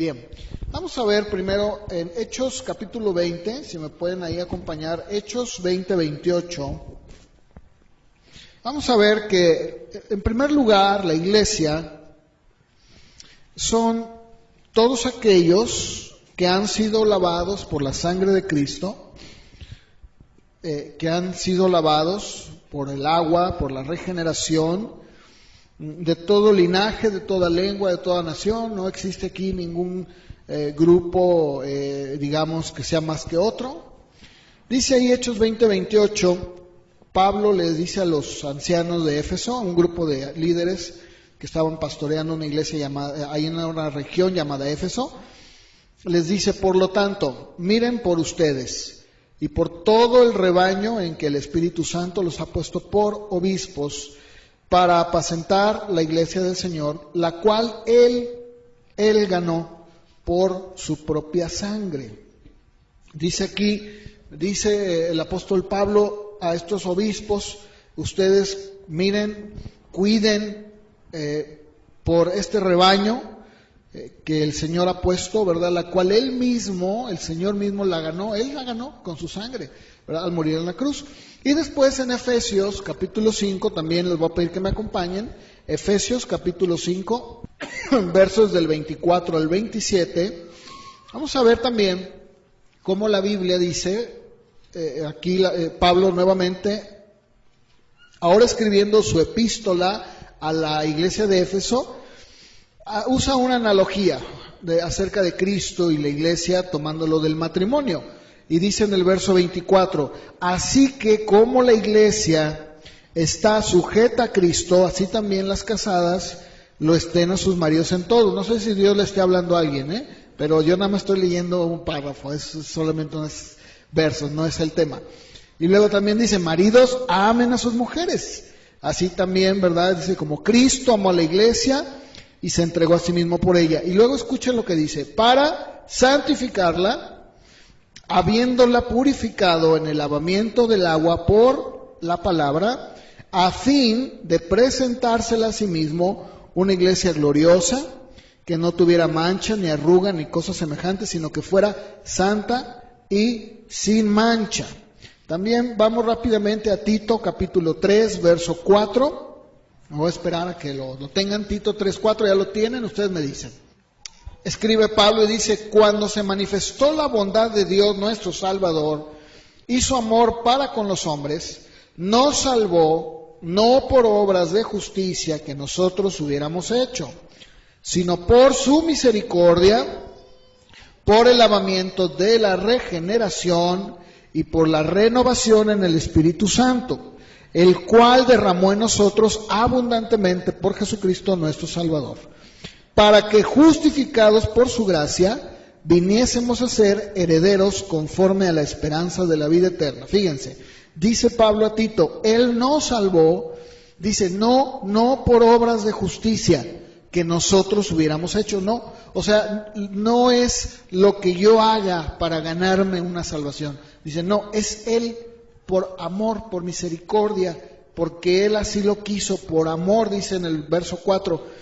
Bien, vamos a ver primero en Hechos capítulo 20, si me pueden ahí acompañar, Hechos 20-28. Vamos a ver que, en primer lugar, la iglesia son todos aquellos que han sido lavados por la sangre de Cristo, que han sido lavados por el agua, por la regeneración, de todo linaje, de toda lengua, de toda nación. No existe aquí ningún grupo, digamos, que sea más que otro. Dice ahí Hechos 20-28, Pablo les dice a los ancianos de Éfeso, un grupo de líderes que estaban pastoreando una iglesia llamada, ahí en una región llamada Éfeso, les dice: por lo tanto, miren por ustedes y por todo el rebaño en que el Espíritu Santo los ha puesto por obispos, para apacentar la iglesia del Señor, la cual Él ganó por su propia sangre. Dice aquí, dice el apóstol Pablo a estos obispos: ustedes miren, cuiden por este rebaño que el Señor ha puesto, ¿verdad? La cual Él mismo, el Señor mismo la ganó, Él la ganó con su sangre, ¿verdad? Al morir en la cruz. Y después en Efesios capítulo 5, también les voy a pedir que me acompañen, Efesios capítulo 5, versos del 24 al 27, vamos a ver también cómo la Biblia dice, aquí Pablo nuevamente, ahora escribiendo su epístola a la iglesia de Éfeso, usa una analogía acerca de Cristo y la iglesia, tomándolo del matrimonio. Y dice en el verso 24, así que como la iglesia está sujeta a Cristo, así también las casadas lo estén a sus maridos en todo. No sé si Dios le esté hablando a alguien, pero yo nada más estoy leyendo un párrafo, es solamente unos versos, no es el tema. Y luego también dice, maridos, amen a sus mujeres. Así también, ¿verdad? Dice, como Cristo amó a la iglesia y se entregó a sí mismo por ella. Y luego escuchen lo que dice, para santificarla, habiéndola purificado en el lavamiento del agua por la palabra, a fin de presentársela a sí mismo una iglesia gloriosa, que no tuviera mancha, ni arruga, ni cosas semejantes, sino que fuera santa y sin mancha. También vamos rápidamente a Tito capítulo 3, verso 4. Me voy a esperar a que lo tengan. Tito 3, 4, ya lo tienen, ustedes me dicen. Escribe Pablo y dice, cuando se manifestó la bondad de Dios nuestro Salvador y su amor para con los hombres, nos salvó no por obras de justicia que nosotros hubiéramos hecho, sino por su misericordia, por el lavamiento de la regeneración y por la renovación en el Espíritu Santo, el cual derramó en nosotros abundantemente por Jesucristo nuestro Salvador, para que justificados por su gracia viniésemos a ser herederos conforme a la esperanza de la vida eterna. Fíjense, dice Pablo a Tito, Él nos salvó, dice, no por obras de justicia que nosotros hubiéramos hecho, no. O sea, no es lo que yo haga para ganarme una salvación. Dice, no, es Él por amor, por misericordia, porque Él así lo quiso, por amor, dice en el verso 4.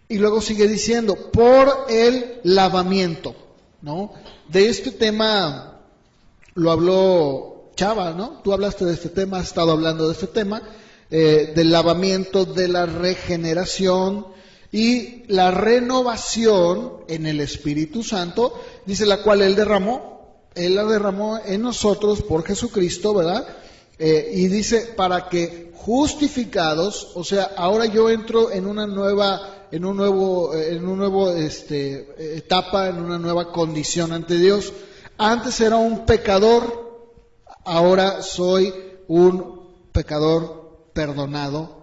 Y luego sigue diciendo, por el lavamiento, ¿no? De este tema lo habló Chava, ¿no? Tú hablaste de este tema, has estado hablando de este tema, del lavamiento, de la regeneración y la renovación en el Espíritu Santo, dice, la cual Él la derramó en nosotros por Jesucristo, ¿verdad? Y dice, para que justificados, o sea, ahora yo entro en una nueva etapa, en una nueva condición ante Dios. Antes era un pecador, ahora soy un pecador perdonado,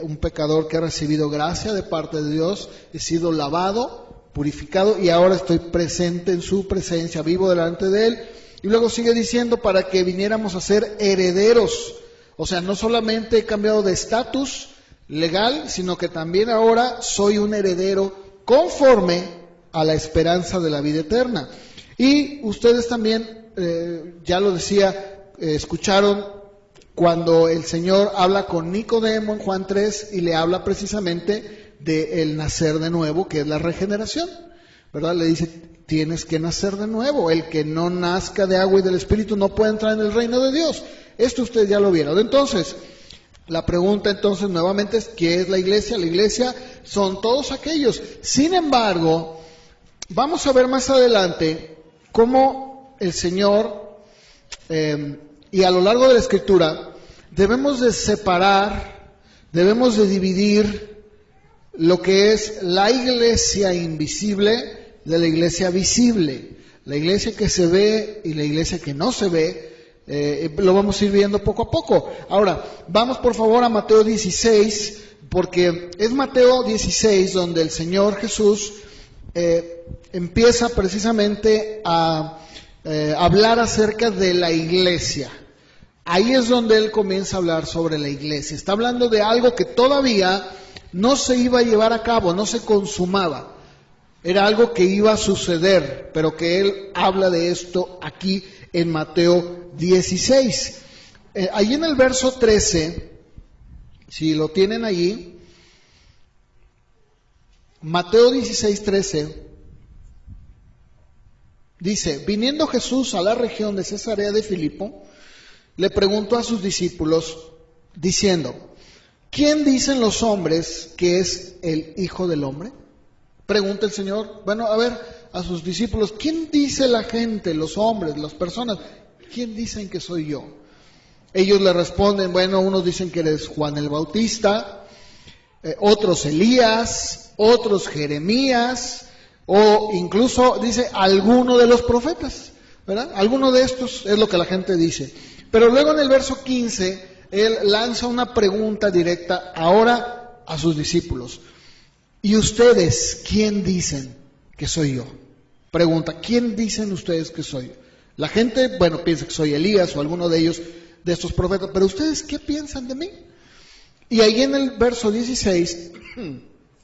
un pecador que ha recibido gracia de parte de Dios, he sido lavado, purificado y ahora estoy presente en su presencia, vivo delante de Él. Y luego sigue diciendo, para que viniéramos a ser herederos, o sea, no solamente he cambiado de estatus legal, sino que también ahora soy un heredero conforme a la esperanza de la vida eterna. Y ustedes también, ya lo decía, escucharon cuando el Señor habla con Nicodemo en Juan 3 y le habla precisamente del nacer de nuevo, que es la regeneración. ¿verdad? Le dice, tienes que nacer de nuevo. El que no nazca de agua y del Espíritu no puede entrar en el reino de Dios. Esto ustedes ya lo vieron. Entonces, la pregunta entonces nuevamente es, ¿qué es la iglesia? La iglesia son todos aquellos. Sin embargo, vamos a ver más adelante cómo el Señor, y a lo largo de la Escritura, debemos de separar, debemos de dividir lo que es la iglesia invisible de la iglesia visible. La iglesia que se ve y la iglesia que no se ve, lo vamos a ir viendo poco a poco. Ahora, vamos por favor a Mateo 16, porque es Mateo 16 donde el Señor Jesús empieza precisamente a hablar acerca de la iglesia. Ahí es donde Él comienza a hablar sobre la iglesia. Está hablando de algo que todavía no se iba a llevar a cabo, no se consumaba. Era algo que iba a suceder, pero que Él habla de esto aquí en Mateo 16. Ahí en el verso 13, si lo tienen allí, Mateo 16, 13, dice, viniendo Jesús a la región de Cesarea de Filipo, le preguntó a sus discípulos, diciendo, ¿quién dicen los hombres que es el Hijo del Hombre? Pregunta el Señor, bueno, a ver, a sus discípulos, ¿quién dice la gente, los hombres, las personas, quién dicen que soy yo? Ellos le responden, bueno, unos dicen que eres Juan el Bautista, otros Elías, otros Jeremías, o incluso dice alguno de los profetas, ¿verdad? Alguno de estos es lo que la gente dice. Pero luego en el verso 15, Él lanza una pregunta directa ahora a sus discípulos. ¿Y ustedes quién dicen que soy yo? Pregunta, ¿quién dicen ustedes que soy yo? La gente, bueno, piensa que soy Elías o alguno de ellos, de estos profetas, pero ¿ustedes qué piensan de mí? Y ahí en el verso 16,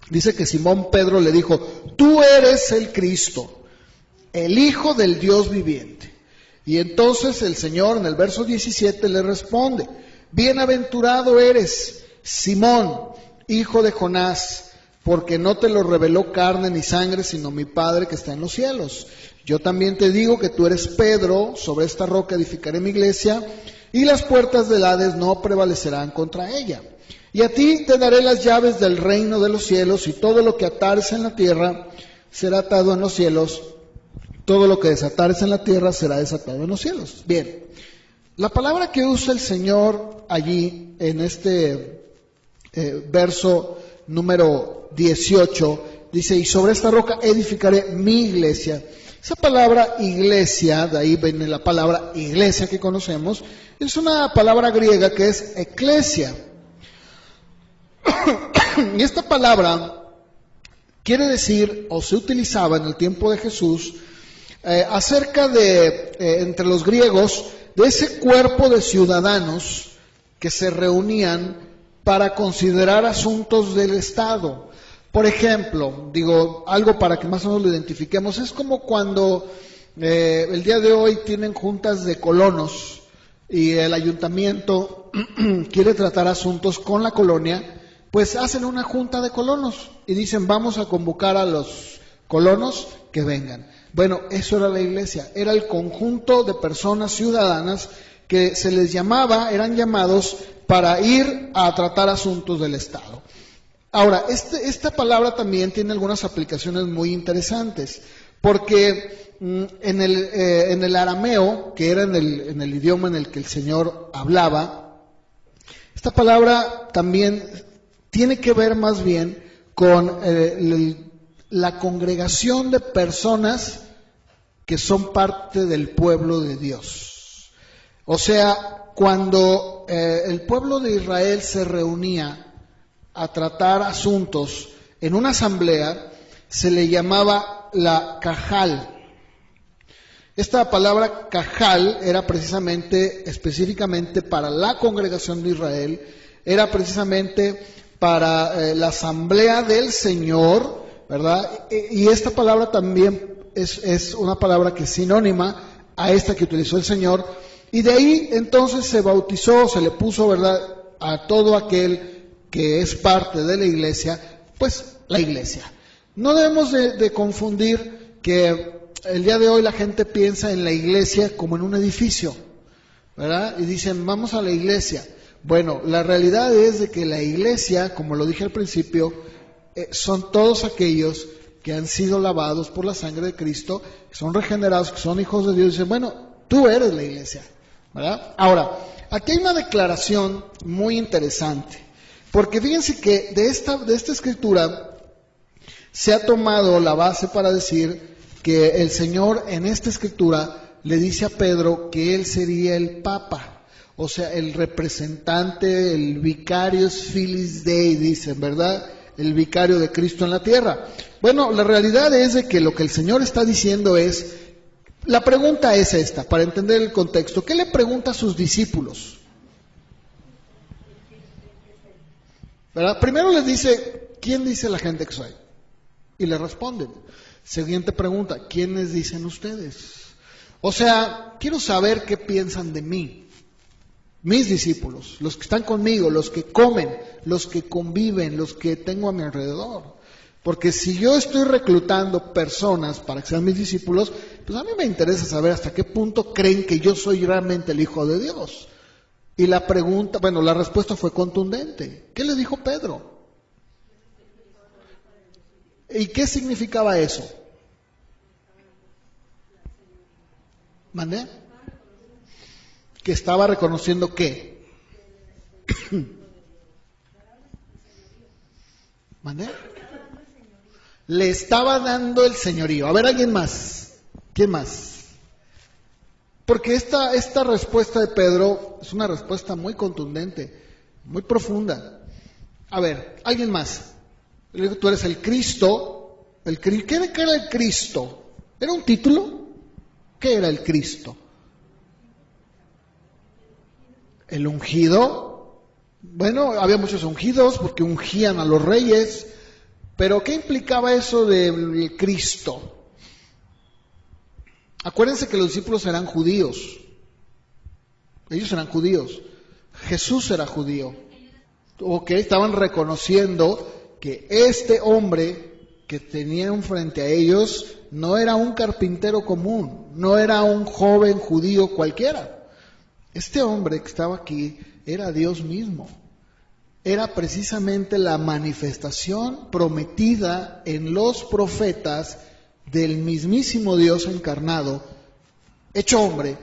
dice que Simón Pedro le dijo, tú eres el Cristo, el Hijo del Dios viviente. Y entonces el Señor en el verso 17 le responde, bienaventurado eres, Simón, hijo de Jonás, porque no te lo reveló carne ni sangre, sino mi Padre que está en los cielos. Yo también te digo que tú eres Pedro, sobre esta roca edificaré mi iglesia, y las puertas del Hades no prevalecerán contra ella. Y a ti te daré las llaves del reino de los cielos, y todo lo que atares en la tierra será atado en los cielos, todo lo que desatares en la tierra será desatado en los cielos. Bien, la palabra que usa el Señor allí en este verso número 18, dice, y sobre esta roca edificaré mi iglesia. Esa palabra iglesia, de ahí viene la palabra iglesia que conocemos, es una palabra griega que es eclesia. Y esta palabra quiere decir, o se utilizaba en el tiempo de Jesús, acerca de, entre los griegos, de ese cuerpo de ciudadanos que se reunían para considerar asuntos del Estado. Por ejemplo, digo, algo para que más o menos lo identifiquemos, es como cuando el día de hoy tienen juntas de colonos y el ayuntamiento quiere tratar asuntos con la colonia, pues hacen una junta de colonos y dicen, vamos a convocar a los colonos que vengan. Bueno, eso era la iglesia, era el conjunto de personas ciudadanas que se les llamaba, eran llamados para ir a tratar asuntos del Estado. Ahora, esta palabra también tiene algunas aplicaciones muy interesantes, porque en el arameo, que era en el idioma en el que el Señor hablaba, esta palabra también tiene que ver más bien con la congregación de personas que son parte del pueblo de Dios. O sea, cuando el pueblo de Israel se reunía a tratar asuntos en una asamblea, se le llamaba la cajal. Esta palabra cajal era precisamente, específicamente para la congregación de Israel, era precisamente para la asamblea del Señor, ¿verdad? Y esta palabra también es una palabra que es sinónima a esta que utilizó el Señor, y de ahí entonces se bautizó, se le puso, ¿verdad?, a todo aquel que es parte de la iglesia, pues la iglesia. No debemos de confundir que el día de hoy la gente piensa en la iglesia como en un edificio, ¿verdad? Y dicen, vamos a la iglesia. Bueno, la realidad es de que la iglesia, como lo dije al principio, son todos aquellos que han sido lavados por la sangre de Cristo, que son regenerados, que son hijos de Dios. Dicen, bueno, tú eres la iglesia, ¿verdad? Ahora, aquí hay una declaración muy interesante, porque fíjense que de esta escritura se ha tomado la base para decir que el Señor en esta escritura le dice a Pedro que él sería el Papa, o sea, el representante, el vicarius Filis Dei, dicen, ¿verdad? El vicario de Cristo en la tierra. Bueno, la realidad es de que lo que el Señor está diciendo es, la pregunta es esta, para entender el contexto. ¿Qué le pregunta a sus discípulos? ¿Verdad? Primero les dice, ¿quién dice la gente que soy? Y le responden. Siguiente pregunta, ¿quiénes dicen ustedes? O sea, quiero saber qué piensan de mí, mis discípulos, los que están conmigo, los que comen, los que conviven, los que tengo a mi alrededor. Porque si yo estoy reclutando personas para que sean mis discípulos, pues a mí me interesa saber hasta qué punto creen que yo soy realmente el Hijo de Dios. Y la pregunta, bueno, la respuesta fue contundente. ¿Qué le dijo Pedro? ¿Y qué significaba eso? ¿Mandé? Que estaba reconociendo ¿qué? ¿Mandé? Le estaba dando el señorío. A ver, ¿alguien más? ¿Quién más? Porque esta respuesta de Pedro es una respuesta muy contundente, muy profunda. A ver, ¿alguien más? Le digo, tú eres el Cristo. ¿Qué era el Cristo? ¿Era un título? ¿Qué era el Cristo? ¿El ungido? Bueno, había muchos ungidos porque ungían a los reyes. Pero ¿qué implicaba eso del Cristo? Acuérdense que los discípulos eran judíos. Ellos eran judíos. Jesús era judío. Ok, estaban reconociendo que este hombre que tenían frente a ellos no era un carpintero común, no era un joven judío cualquiera. Este hombre que estaba aquí era Dios mismo. Era precisamente la manifestación prometida en los profetas del mismísimo Dios encarnado, hecho hombre,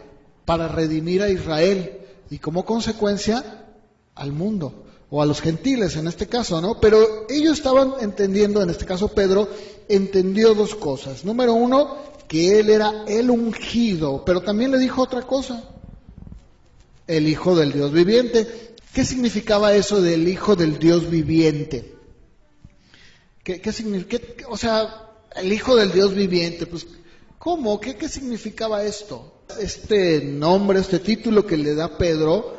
para redimir a Israel y como consecuencia al mundo, o a los gentiles en este caso, ¿no? Pero ellos estaban entendiendo, en este caso Pedro, entendió dos cosas. Número uno, que él era el ungido, pero también le dijo otra cosa, el Hijo del Dios viviente. ¿Qué significaba eso del Hijo del Dios viviente? ¿Qué significa? O sea, el Hijo del Dios viviente, pues, ¿cómo? ¿Qué significaba esto? Este nombre, este título que le da Pedro,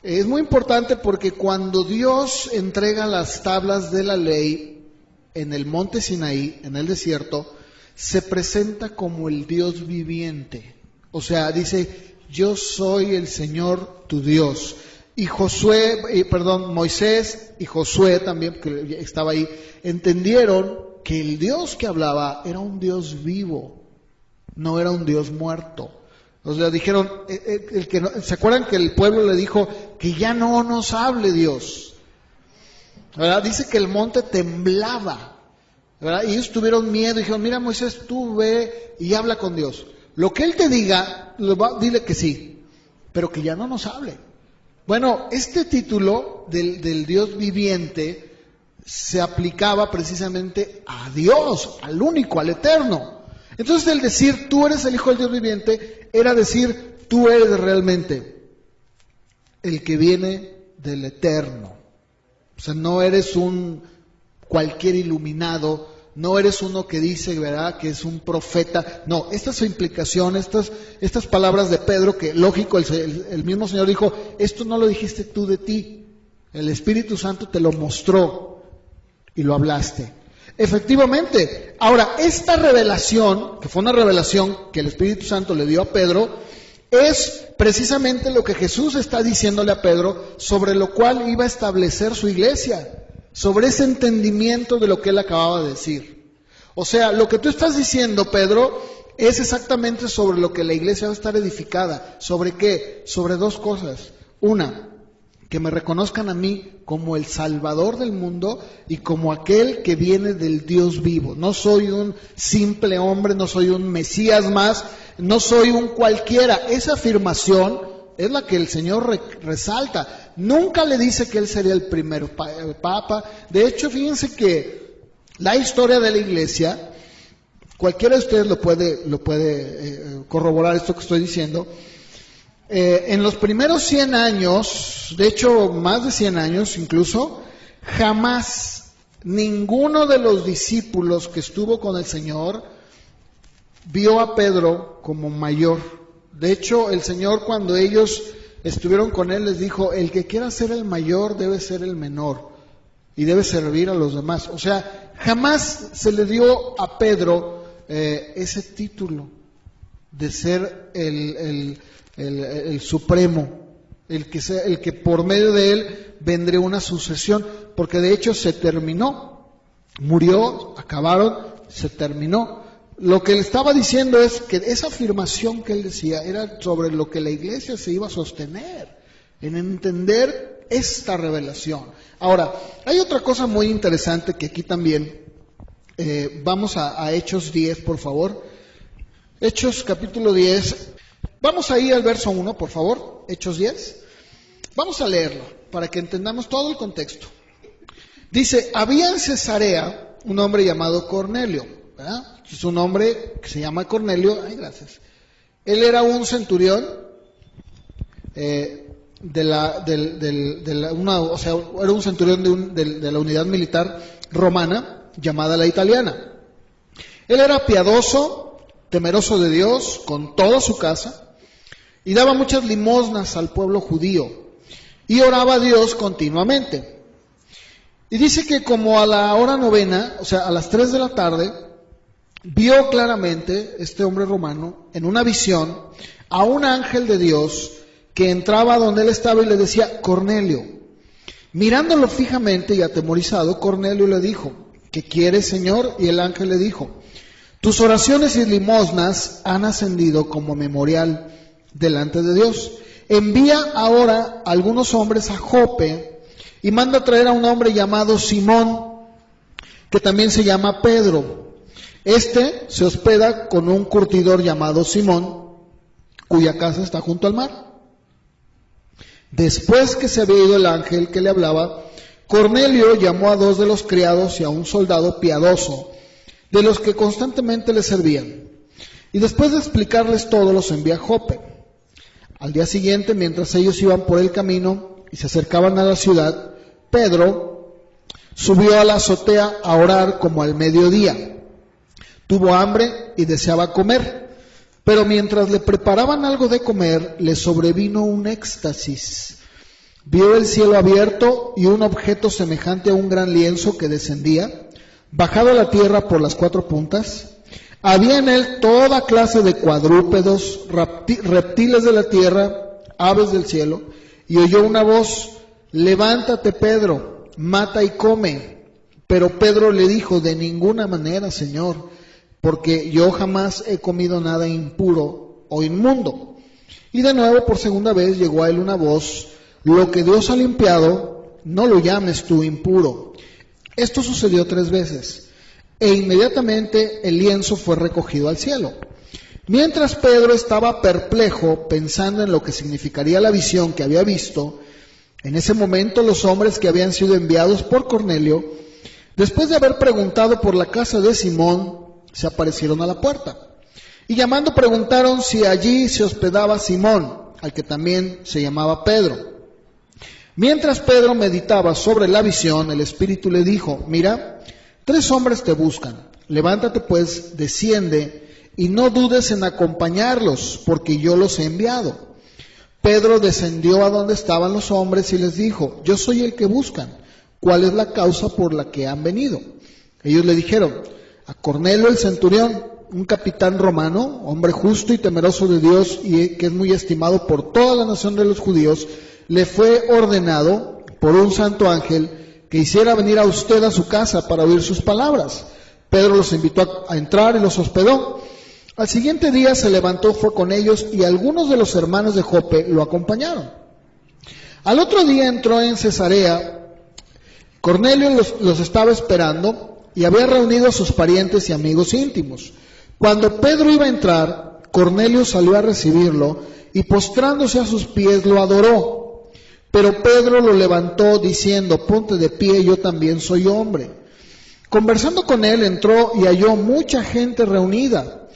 es muy importante porque cuando Dios entrega las tablas de la ley en el monte Sinaí, en el desierto, se presenta como el Dios viviente. O sea, dice, yo soy el Señor tu Dios. Y Moisés y Josué también, que estaba ahí, entendieron que el Dios que hablaba era un Dios vivo, no era un Dios muerto. O sea, dijeron, ¿se acuerdan que el pueblo le dijo que ya no nos hable Dios? ¿Verdad? Dice que el monte temblaba, ¿verdad? Y ellos tuvieron miedo y dijeron, mira Moisés, tú ve y habla con Dios. Lo que Él te diga, dile que sí, pero que ya no nos hable. Bueno, este título del Dios viviente se aplicaba precisamente a Dios, al único, al eterno. Entonces el decir tú eres el Hijo del Dios viviente era decir tú eres realmente el que viene del eterno. O sea, no eres un cualquier iluminado, no eres uno que dice, ¿verdad?, que es un profeta. No, esta es su implicación, estas palabras de Pedro, que lógico, el mismo Señor dijo, esto no lo dijiste tú de ti, el Espíritu Santo te lo mostró y lo hablaste. Efectivamente, ahora, esta revelación, que fue una revelación que el Espíritu Santo le dio a Pedro, es precisamente lo que Jesús está diciéndole a Pedro, sobre lo cual iba a establecer su iglesia, sobre ese entendimiento de lo que él acababa de decir. O sea, lo que tú estás diciendo, Pedro, es exactamente sobre lo que la iglesia va a estar edificada. ¿Sobre qué? Sobre dos cosas. Una, que me reconozcan a mí como el Salvador del mundo y como aquel que viene del Dios vivo. No soy un simple hombre, no soy un Mesías más, no soy un cualquiera. Esa afirmación es la que el Señor resalta. Nunca le dice que Él sería el primer papa. De hecho, fíjense que la historia de la iglesia, cualquiera de ustedes lo puede corroborar esto que estoy diciendo. En los primeros 100 años, de hecho más de 100 años incluso, jamás ninguno de los discípulos que estuvo con el Señor vio a Pedro como mayor. De hecho, el Señor, cuando ellos estuvieron con Él, les dijo: el que quiera ser el mayor debe ser el menor y debe servir a los demás. O sea, jamás se le dio a Pedro ese título de ser el supremo, el que por medio de él vendría una sucesión, porque de hecho se terminó, murió, acabaron, se terminó. Lo que él estaba diciendo es que esa afirmación que él decía era sobre lo que la iglesia se iba a sostener, en entender esta revelación. Ahora, hay otra cosa muy interesante que aquí también, vamos a Hechos 10, por favor. Hechos capítulo 10. Vamos a ir al verso 1, por favor, Hechos 10. Vamos a leerlo para que entendamos todo el contexto. Dice: había en Cesarea un hombre llamado Cornelio, ¿verdad? Es un hombre que se llama Cornelio. Ay, gracias. Él era un centurión era un centurión de la unidad militar romana llamada la italiana. Él era piadoso, temeroso de Dios, con toda su casa, y daba muchas limosnas al pueblo judío, y oraba a Dios continuamente. Y dice que como a la hora novena, o sea, a las 3 de la tarde, vio claramente este hombre romano, en una visión, a un ángel de Dios que entraba donde él estaba y le decía: Cornelio. Mirándolo fijamente y atemorizado, Cornelio le dijo: ¿qué quieres, Señor? Y el ángel le dijo: tus oraciones y limosnas han ascendido como memorial delante de Dios. Envía ahora algunos hombres a Jope y manda traer a un hombre llamado Simón, que también se llama Pedro. Este se hospeda con un curtidor llamado Simón, cuya casa está junto al mar. Después que se había ido el ángel que le hablaba, Cornelio llamó a 2 de los criados y a un soldado piadoso, de los que constantemente le servían. Y después de explicarles todo, los envía a Jope. Al día siguiente, mientras ellos iban por el camino y se acercaban a la ciudad, Pedro subió a la azotea a orar como al mediodía. Tuvo hambre y deseaba comer, pero mientras le preparaban algo de comer, le sobrevino un éxtasis. Vio el cielo abierto y un objeto semejante a un gran lienzo que descendía, bajado a la tierra por las 4 puntas. Había en él toda clase de cuadrúpedos, reptiles de la tierra, aves del cielo, y oyó una voz: levántate, Pedro, mata y come. Pero Pedro le dijo: de ninguna manera, Señor, porque yo jamás he comido nada impuro o inmundo. Y de nuevo, por segunda vez, llegó a él una voz: lo que Dios ha limpiado, no lo llames tú impuro. Esto sucedió 3 veces, e inmediatamente el lienzo fue recogido al cielo. Mientras Pedro estaba perplejo, pensando en lo que significaría la visión que había visto, en ese momento los hombres que habían sido enviados por Cornelio, después de haber preguntado por la casa de Simón, se aparecieron a la puerta. Y llamando preguntaron si allí se hospedaba Simón, al que también se llamaba Pedro. Mientras Pedro meditaba sobre la visión, el Espíritu le dijo: mira, 3 hombres te buscan. Levántate pues, desciende, y no dudes en acompañarlos, porque yo los he enviado. Pedro descendió a donde estaban los hombres y les dijo: yo soy el que buscan. ¿Cuál es la causa por la que han venido? Ellos le dijeron: a Cornelio el centurión, un capitán romano, hombre justo y temeroso de Dios, y que es muy estimado por toda la nación de los judíos, le fue ordenado por un santo ángel que hiciera venir a usted a su casa para oír sus palabras. Pedro los invitó a entrar y los hospedó. Al siguiente día se levantó, fue con ellos, y algunos de los hermanos de Jope lo acompañaron. Al otro día entró en Cesarea. Cornelio los estaba esperando y había reunido a sus parientes y amigos íntimos. Cuando Pedro iba a entrar, Cornelio salió a recibirlo y postrándose a sus pies lo adoró. Pero Pedro lo levantó diciendo: ponte de pie, yo también soy hombre. Conversando con él, entró y halló mucha gente reunida.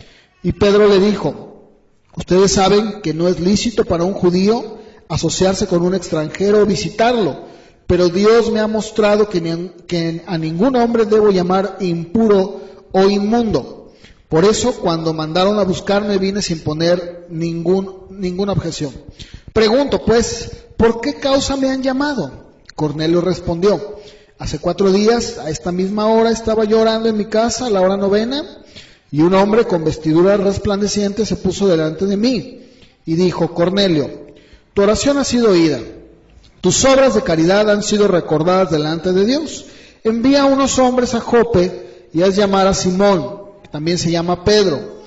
Y Pedro le dijo: ustedes saben que no es lícito para un judío asociarse con un extranjero o visitarlo, pero Dios me ha mostrado que a ningún hombre debo llamar impuro o inmundo. Por eso, cuando mandaron a buscarme, vine sin poner ninguna objeción. Pregunto, pues, ¿por qué causa me han llamado? Cornelio respondió: hace 4 días, a esta misma hora, estaba yo orando en mi casa, a la hora 9, y un hombre con vestidura resplandeciente se puso delante de mí y dijo: Cornelio, tu oración ha sido oída, tus obras de caridad han sido recordadas delante de Dios. Envía unos hombres a Jope y haz llamar a Simón, que también se llama Pedro.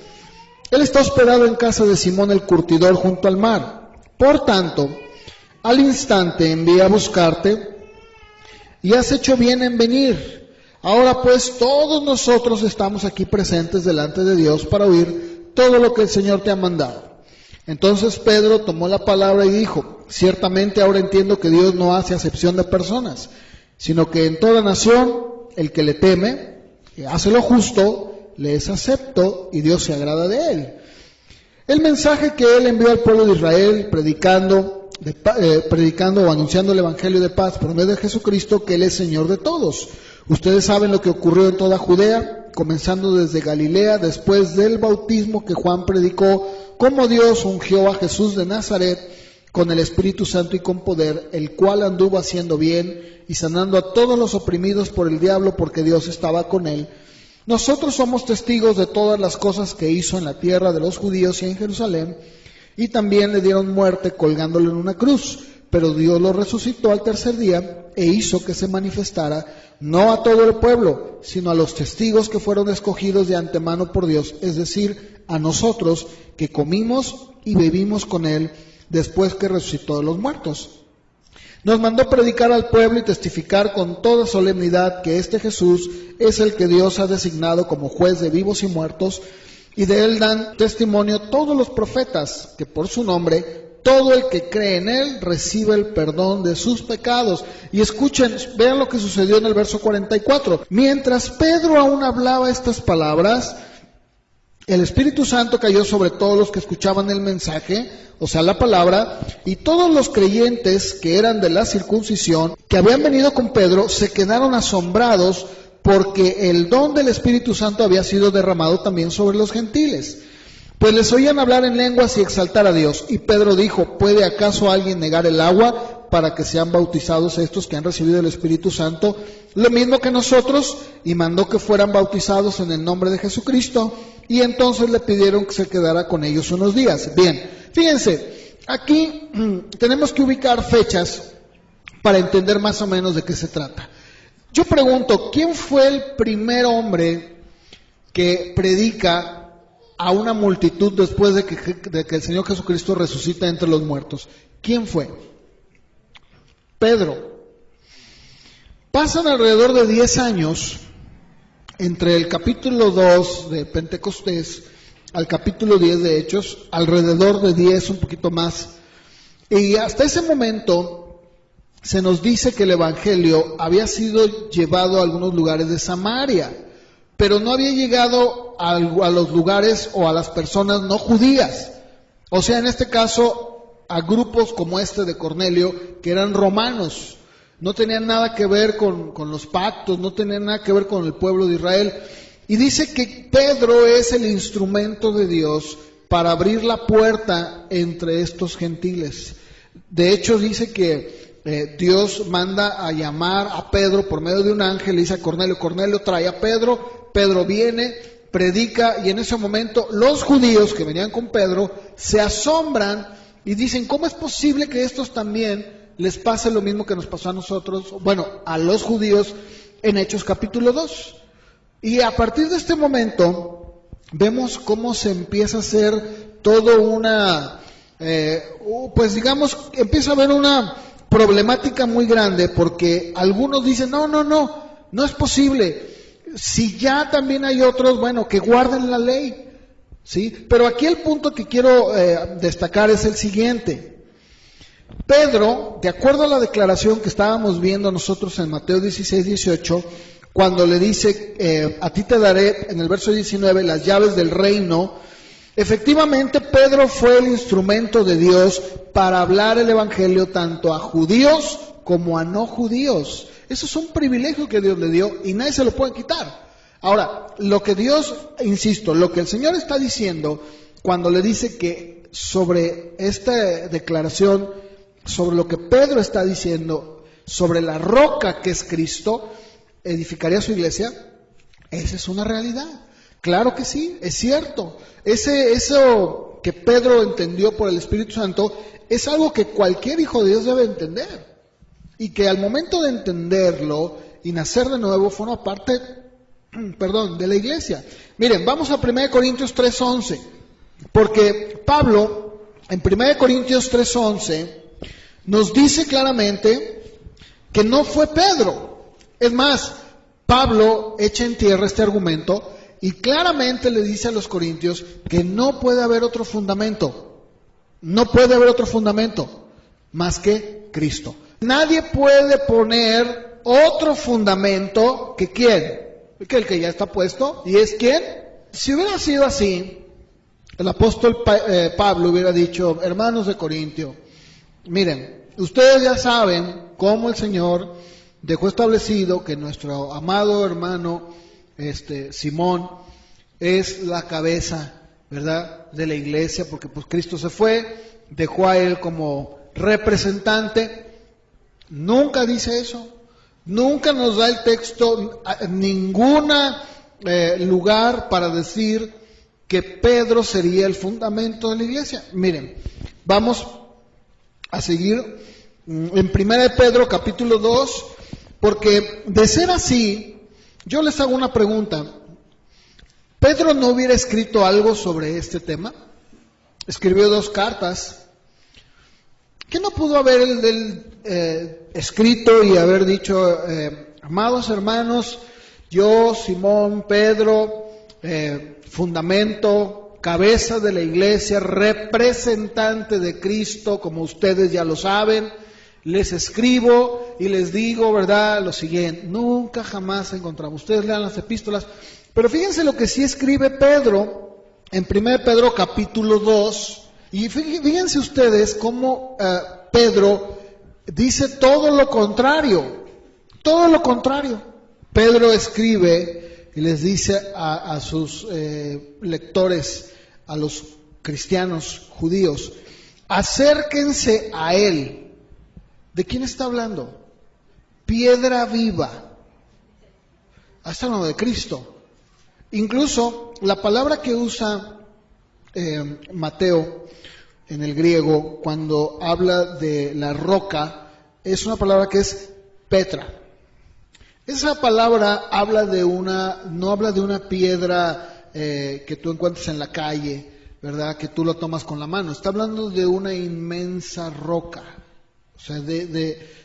Él está hospedado en casa de Simón el curtidor junto al mar. Por tanto, al instante envía a buscarte y has hecho bien en venir. Ahora pues todos nosotros estamos aquí presentes delante de Dios para oír todo lo que el Señor te ha mandado. Entonces Pedro tomó la palabra y dijo: ciertamente ahora entiendo que Dios no hace acepción de personas, sino que en toda nación el que le teme, hace lo justo, le es acepto y Dios se agrada de él. El mensaje que él envió al pueblo de Israel, predicando o anunciando el evangelio de paz por medio de Jesucristo, que él es Señor de todos. Ustedes saben lo que ocurrió en toda Judea, comenzando desde Galilea, después del bautismo que Juan predicó, cómo Dios ungió a Jesús de Nazaret con el Espíritu Santo y con poder, el cual anduvo haciendo bien y sanando a todos los oprimidos por el diablo, porque Dios estaba con él. Nosotros somos testigos de todas las cosas que hizo en la tierra de los judíos y en Jerusalén, y también le dieron muerte colgándolo en una cruz, pero Dios lo resucitó al tercer día e hizo que se manifestara, no a todo el pueblo, sino a los testigos que fueron escogidos de antemano por Dios, es decir, a nosotros que comimos y bebimos con él después que resucitó de los muertos. Nos mandó predicar al pueblo y testificar con toda solemnidad que este Jesús es el que Dios ha designado como juez de vivos y muertos, y de él dan testimonio todos los profetas, que por su nombre todo el que cree en él recibe el perdón de sus pecados. Y escuchen, vean lo que sucedió en el verso 44. Mientras Pedro aún hablaba estas palabras, el Espíritu Santo cayó sobre todos los que escuchaban el mensaje, o sea, la palabra, y todos los creyentes que eran de la circuncisión, que habían venido con Pedro, se quedaron asombrados porque el don del Espíritu Santo había sido derramado también sobre los gentiles. Pues les oían hablar en lenguas y exaltar a Dios. Y Pedro dijo: ¿puede acaso alguien negar el agua para que sean bautizados estos que han recibido el Espíritu Santo, lo mismo que nosotros? Y mandó que fueran bautizados en el nombre de Jesucristo. Y entonces le pidieron que se quedara con ellos unos días. Bien, fíjense, aquí tenemos que ubicar fechas para entender más o menos de qué se trata. Yo pregunto, ¿quién fue el primer hombre que predica a una multitud después de que el Señor Jesucristo resucita entre los muertos? ¿Quién fue? Pedro. Pasan alrededor de 10 años entre el capítulo 2 de Pentecostés al capítulo 10 de Hechos, alrededor de 10, un poquito más. Y hasta ese momento se nos dice que el Evangelio había sido llevado a algunos lugares de Samaria, pero no había llegado a los lugares o a las personas no judías. O sea, en este caso, a grupos como este de Cornelio, que eran romanos. No tenían nada que ver con los pactos, no tenían nada que ver con el pueblo de Israel. Y dice que Pedro es el instrumento de Dios para abrir la puerta entre estos gentiles. De hecho, dice que Dios manda a llamar a Pedro por medio de un ángel, le dice a Cornelio: Cornelio, trae a Pedro. Pedro viene, predica, y en ese momento los judíos que venían con Pedro se asombran y dicen: ¿cómo es posible que estos también les pase lo mismo que nos pasó a nosotros, bueno, a los judíos en Hechos capítulo 2? Y a partir de este momento vemos cómo se empieza a hacer todo una, pues digamos, empieza a haber una problemática muy grande, porque algunos dicen, no es posible. Si ya también hay otros, bueno, que guarden la ley, ¿sí? Pero aquí el punto que quiero destacar es el siguiente. Pedro, de acuerdo a la declaración que estábamos viendo nosotros en Mateo 16, 18, cuando le dice, a ti te daré, en el verso 19, las llaves del reino, efectivamente Pedro fue el instrumento de Dios para hablar el evangelio tanto a judíos como a no judíos. Eso es un privilegio que Dios le dio y nadie se lo puede quitar. Ahora, lo que Dios, insisto, lo que el Señor está diciendo cuando le dice que sobre esta declaración, sobre lo que Pedro está diciendo, sobre la roca que es Cristo, edificaría su iglesia, esa es una realidad. Claro que sí, es cierto. Eso que Pedro entendió por el Espíritu Santo es algo que cualquier hijo de Dios debe entender. Y que al momento de entenderlo y nacer de nuevo forma parte, de la iglesia. Miren, vamos a 1 Corintios 3:11, porque Pablo en 1 Corintios 3:11 nos dice claramente que no fue Pedro. Es más, Pablo echa en tierra este argumento y claramente le dice a los corintios que no puede haber otro fundamento. No puede haber otro fundamento más que Cristo. Nadie puede poner otro fundamento que ¿quién? Que el que ya está puesto. ¿Y es quién? Si hubiera sido así, el apóstol Pablo hubiera dicho, hermanos de Corintio, miren, ustedes ya saben cómo el Señor dejó establecido que nuestro amado hermano Simón es la cabeza, ¿verdad?, de la iglesia, porque pues Cristo se fue, dejó a él como representante. Nunca dice eso, nunca nos da el texto, ningún lugar para decir que Pedro sería el fundamento de la iglesia. Miren, vamos a seguir en 1 de Pedro capítulo 2, porque de ser así, yo les hago una pregunta. ¿Pedro no hubiera escrito algo sobre este tema? Escribió 2 cartas. ¿Qué no pudo haber escrito y haber dicho, amados hermanos, yo, Simón, Pedro, fundamento, cabeza de la iglesia, representante de Cristo, como ustedes ya lo saben, les escribo y les digo, ¿verdad?, lo siguiente? Nunca jamás encontramos. Ustedes lean las epístolas, pero fíjense lo que sí escribe Pedro en 1 Pedro capítulo 2. Y fíjense ustedes cómo Pedro dice todo lo contrario. Pedro escribe y les dice a sus lectores, a los cristianos judíos, acérquense a él. ¿De quién está hablando? Piedra viva. Está hablando de Cristo. Incluso la palabra que usa Mateo en el griego cuando habla de la roca es una palabra que es Petra. Esa palabra no habla de una piedra que tú encuentres en la calle, ¿verdad?, que tú lo tomas con la mano. Está hablando de una inmensa roca. O sea,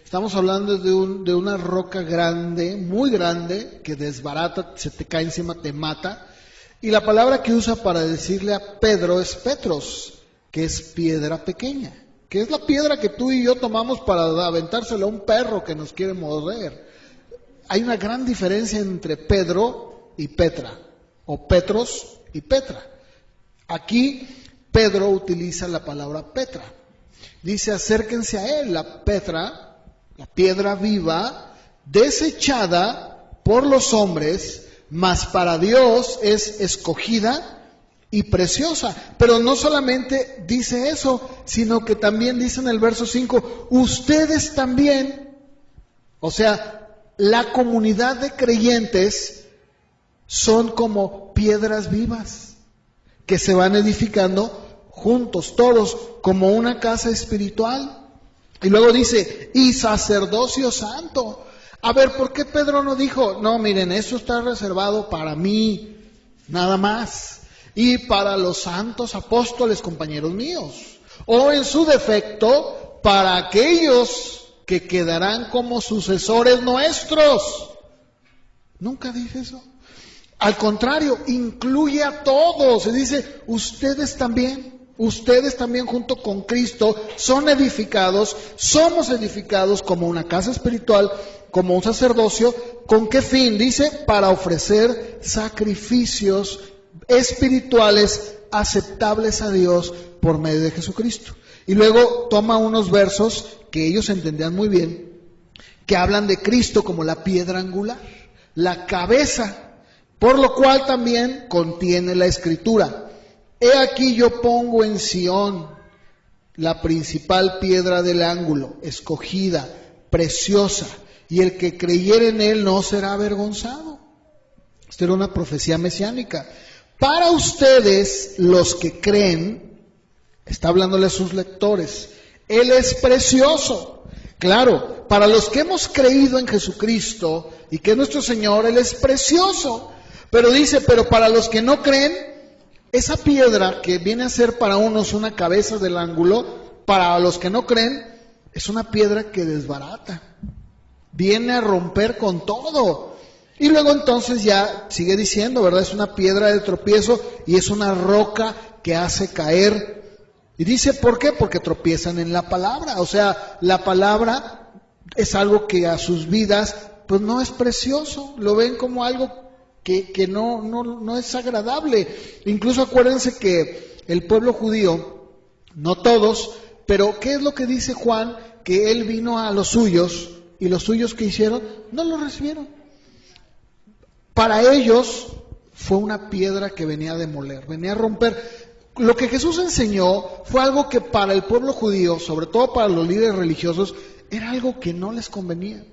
estamos hablando de una roca grande, muy grande, que desbarata, se te cae encima, te mata. Y la palabra que usa para decirle a Pedro es Petros, que es piedra pequeña, que es la piedra que tú y yo tomamos para aventársela a un perro que nos quiere morder. Hay una gran diferencia entre Pedro y Petra, o Petros y Petra. Aquí Pedro utiliza la palabra Petra. Dice, acérquense a él, la Petra, la piedra viva, desechada por los hombres, mas para Dios es escogida y preciosa. Pero no solamente dice eso, sino que también dice en el verso 5, ustedes también, o sea, la comunidad de creyentes son como piedras vivas que se van edificando juntos, todos, como una casa espiritual. Y luego dice, y sacerdocio santo. A ver, ¿por qué Pedro no dijo, no, miren, eso está reservado para mí, nada más, y para los santos apóstoles, compañeros míos? O en su defecto, para aquellos que quedarán como sucesores nuestros. Nunca dije eso. Al contrario, incluye a todos. Se dice, ustedes también junto con Cristo son edificados, somos edificados como una casa espiritual, como un sacerdocio. ¿Con qué fin? Dice, para ofrecer sacrificios espirituales aceptables a Dios por medio de Jesucristo. Y luego toma unos versos que ellos entendían muy bien, que hablan de Cristo como la piedra angular, la cabeza, por lo cual también contiene la Escritura. He aquí yo pongo en Sión la principal piedra del ángulo, escogida, preciosa, y el que creyere en él no será avergonzado. Esta era una profecía mesiánica. Para ustedes, los que creen, está hablándole a sus lectores, él es precioso. Claro, para los que hemos creído en Jesucristo y que es nuestro Señor, él es precioso. Pero dice, pero para los que no creen, esa piedra que viene a ser para unos una cabeza del ángulo, para los que no creen, es una piedra que desbarata, viene a romper con todo. Y luego entonces ya sigue diciendo, ¿verdad? Es una piedra de tropiezo y es una roca que hace caer. Y dice, ¿por qué? Porque tropiezan en la palabra. O sea, la palabra es algo que a sus vidas pues no es precioso, lo ven como algo que no es agradable. Incluso acuérdense que el pueblo judío, no todos, pero ¿qué es lo que dice Juan? Que él vino a los suyos, y los suyos que hicieron, no lo recibieron. Para ellos fue una piedra que venía a demoler, venía a romper. Lo que Jesús enseñó fue algo que para el pueblo judío, sobre todo para los líderes religiosos, era algo que no les convenía,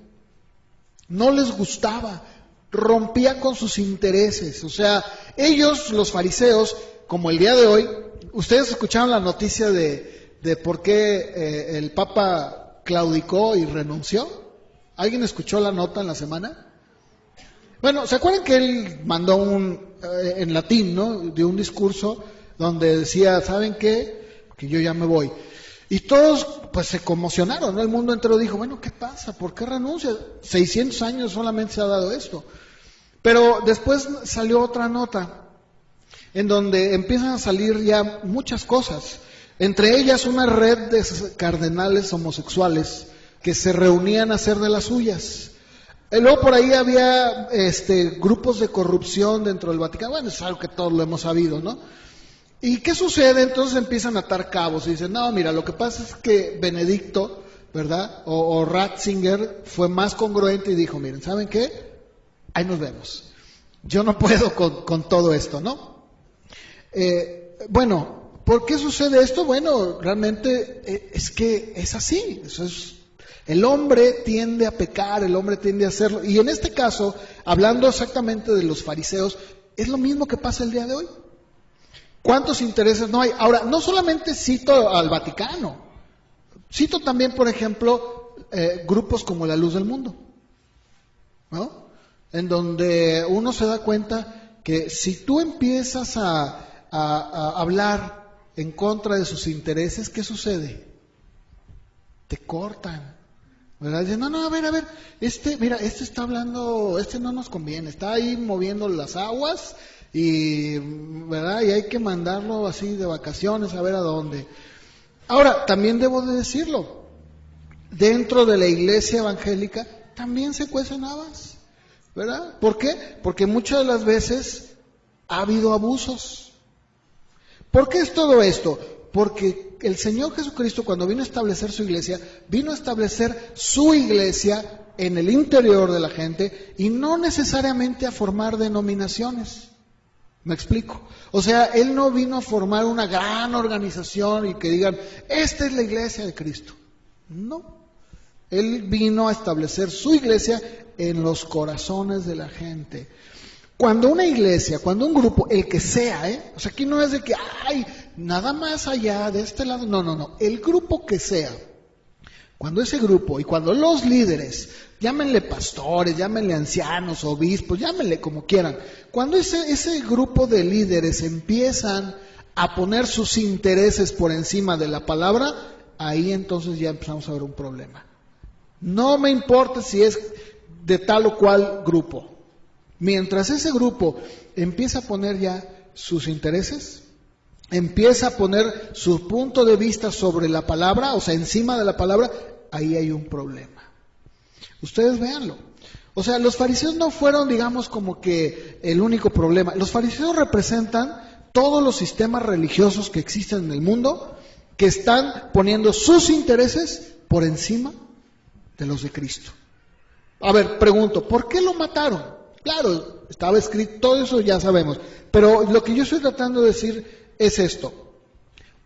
no les gustaba, rompía con sus intereses. O sea, ellos, los fariseos, como el día de hoy, ustedes escucharon la noticia de por qué el Papa claudicó y renunció. ¿Alguien escuchó la nota en la semana? Bueno, ¿se acuerdan que él mandó en latín, ¿no? De un discurso donde decía, ¿saben qué? Que yo ya me voy. Y todos pues se conmocionaron, ¿no? El mundo entero dijo, bueno, ¿qué pasa? ¿Por qué renuncia? 600 años solamente se ha dado esto. Pero después salió otra nota en donde empiezan a salir ya muchas cosas, entre ellas una red de cardenales homosexuales que se reunían a hacer de las suyas. Y luego por ahí había grupos de corrupción dentro del Vaticano. Bueno, es algo que todos lo hemos sabido, ¿no? ¿Y qué sucede? Entonces empiezan a atar cabos y dicen, no, mira, lo que pasa es que Benedicto, ¿verdad? O Ratzinger fue más congruente y dijo, miren, ¿saben qué? Ahí nos vemos. Yo no puedo con todo esto, ¿no? Bueno, ¿por qué sucede esto? Bueno, realmente es que es así. Eso es, el hombre tiende a pecar, el hombre tiende a hacerlo. Y en este caso, hablando exactamente de los fariseos, es lo mismo que pasa el día de hoy. ¿Cuántos intereses no hay? Ahora, no solamente cito al Vaticano, cito también, por ejemplo, grupos como La Luz del Mundo, ¿no? En donde uno se da cuenta que si tú empiezas a hablar en contra de sus intereses, ¿qué sucede? Te cortan, ¿verdad? Dicen, no, a ver, mira, está hablando, no nos conviene, está ahí moviendo las aguas, y ¿verdad? Y hay que mandarlo así de vacaciones a ver a dónde. Ahora, también debo de decirlo, dentro de la iglesia evangélica también se cuecen habas, ¿verdad? ¿Por qué? Porque muchas de las veces ha habido abusos. ¿Por qué es todo esto? Porque el Señor Jesucristo, cuando vino a establecer su iglesia en el interior de la gente y no necesariamente a formar denominaciones. ¿Me explico? O sea, Él no vino a formar una gran organización y que digan, esta es la iglesia de Cristo. No. Él vino a establecer su iglesia en los corazones de la gente. Cuando una iglesia, cuando un grupo, el que sea, o sea, aquí no es de que, nada más allá, de este lado, no. El grupo que sea, Cuando ese grupo y cuando los líderes, llámenle pastores, llámenle ancianos, obispos, llámenle como quieran, cuando ese grupo de líderes empiezan a poner sus intereses por encima de la palabra, ahí entonces ya empezamos a ver un problema. No me importa si es de tal o cual grupo. Mientras ese grupo empieza a poner ya sus intereses, empieza a poner su punto de vista sobre la palabra, o sea, encima de la palabra, ahí hay un problema. Ustedes véanlo. O sea, los fariseos no fueron, digamos, como que el único problema. Los fariseos representan todos los sistemas religiosos que existen en el mundo, que están poniendo sus intereses por encima de los de Cristo. A ver, pregunto, ¿por qué lo mataron? Claro, estaba escrito, todo eso ya sabemos, pero lo que yo estoy tratando de decir es esto.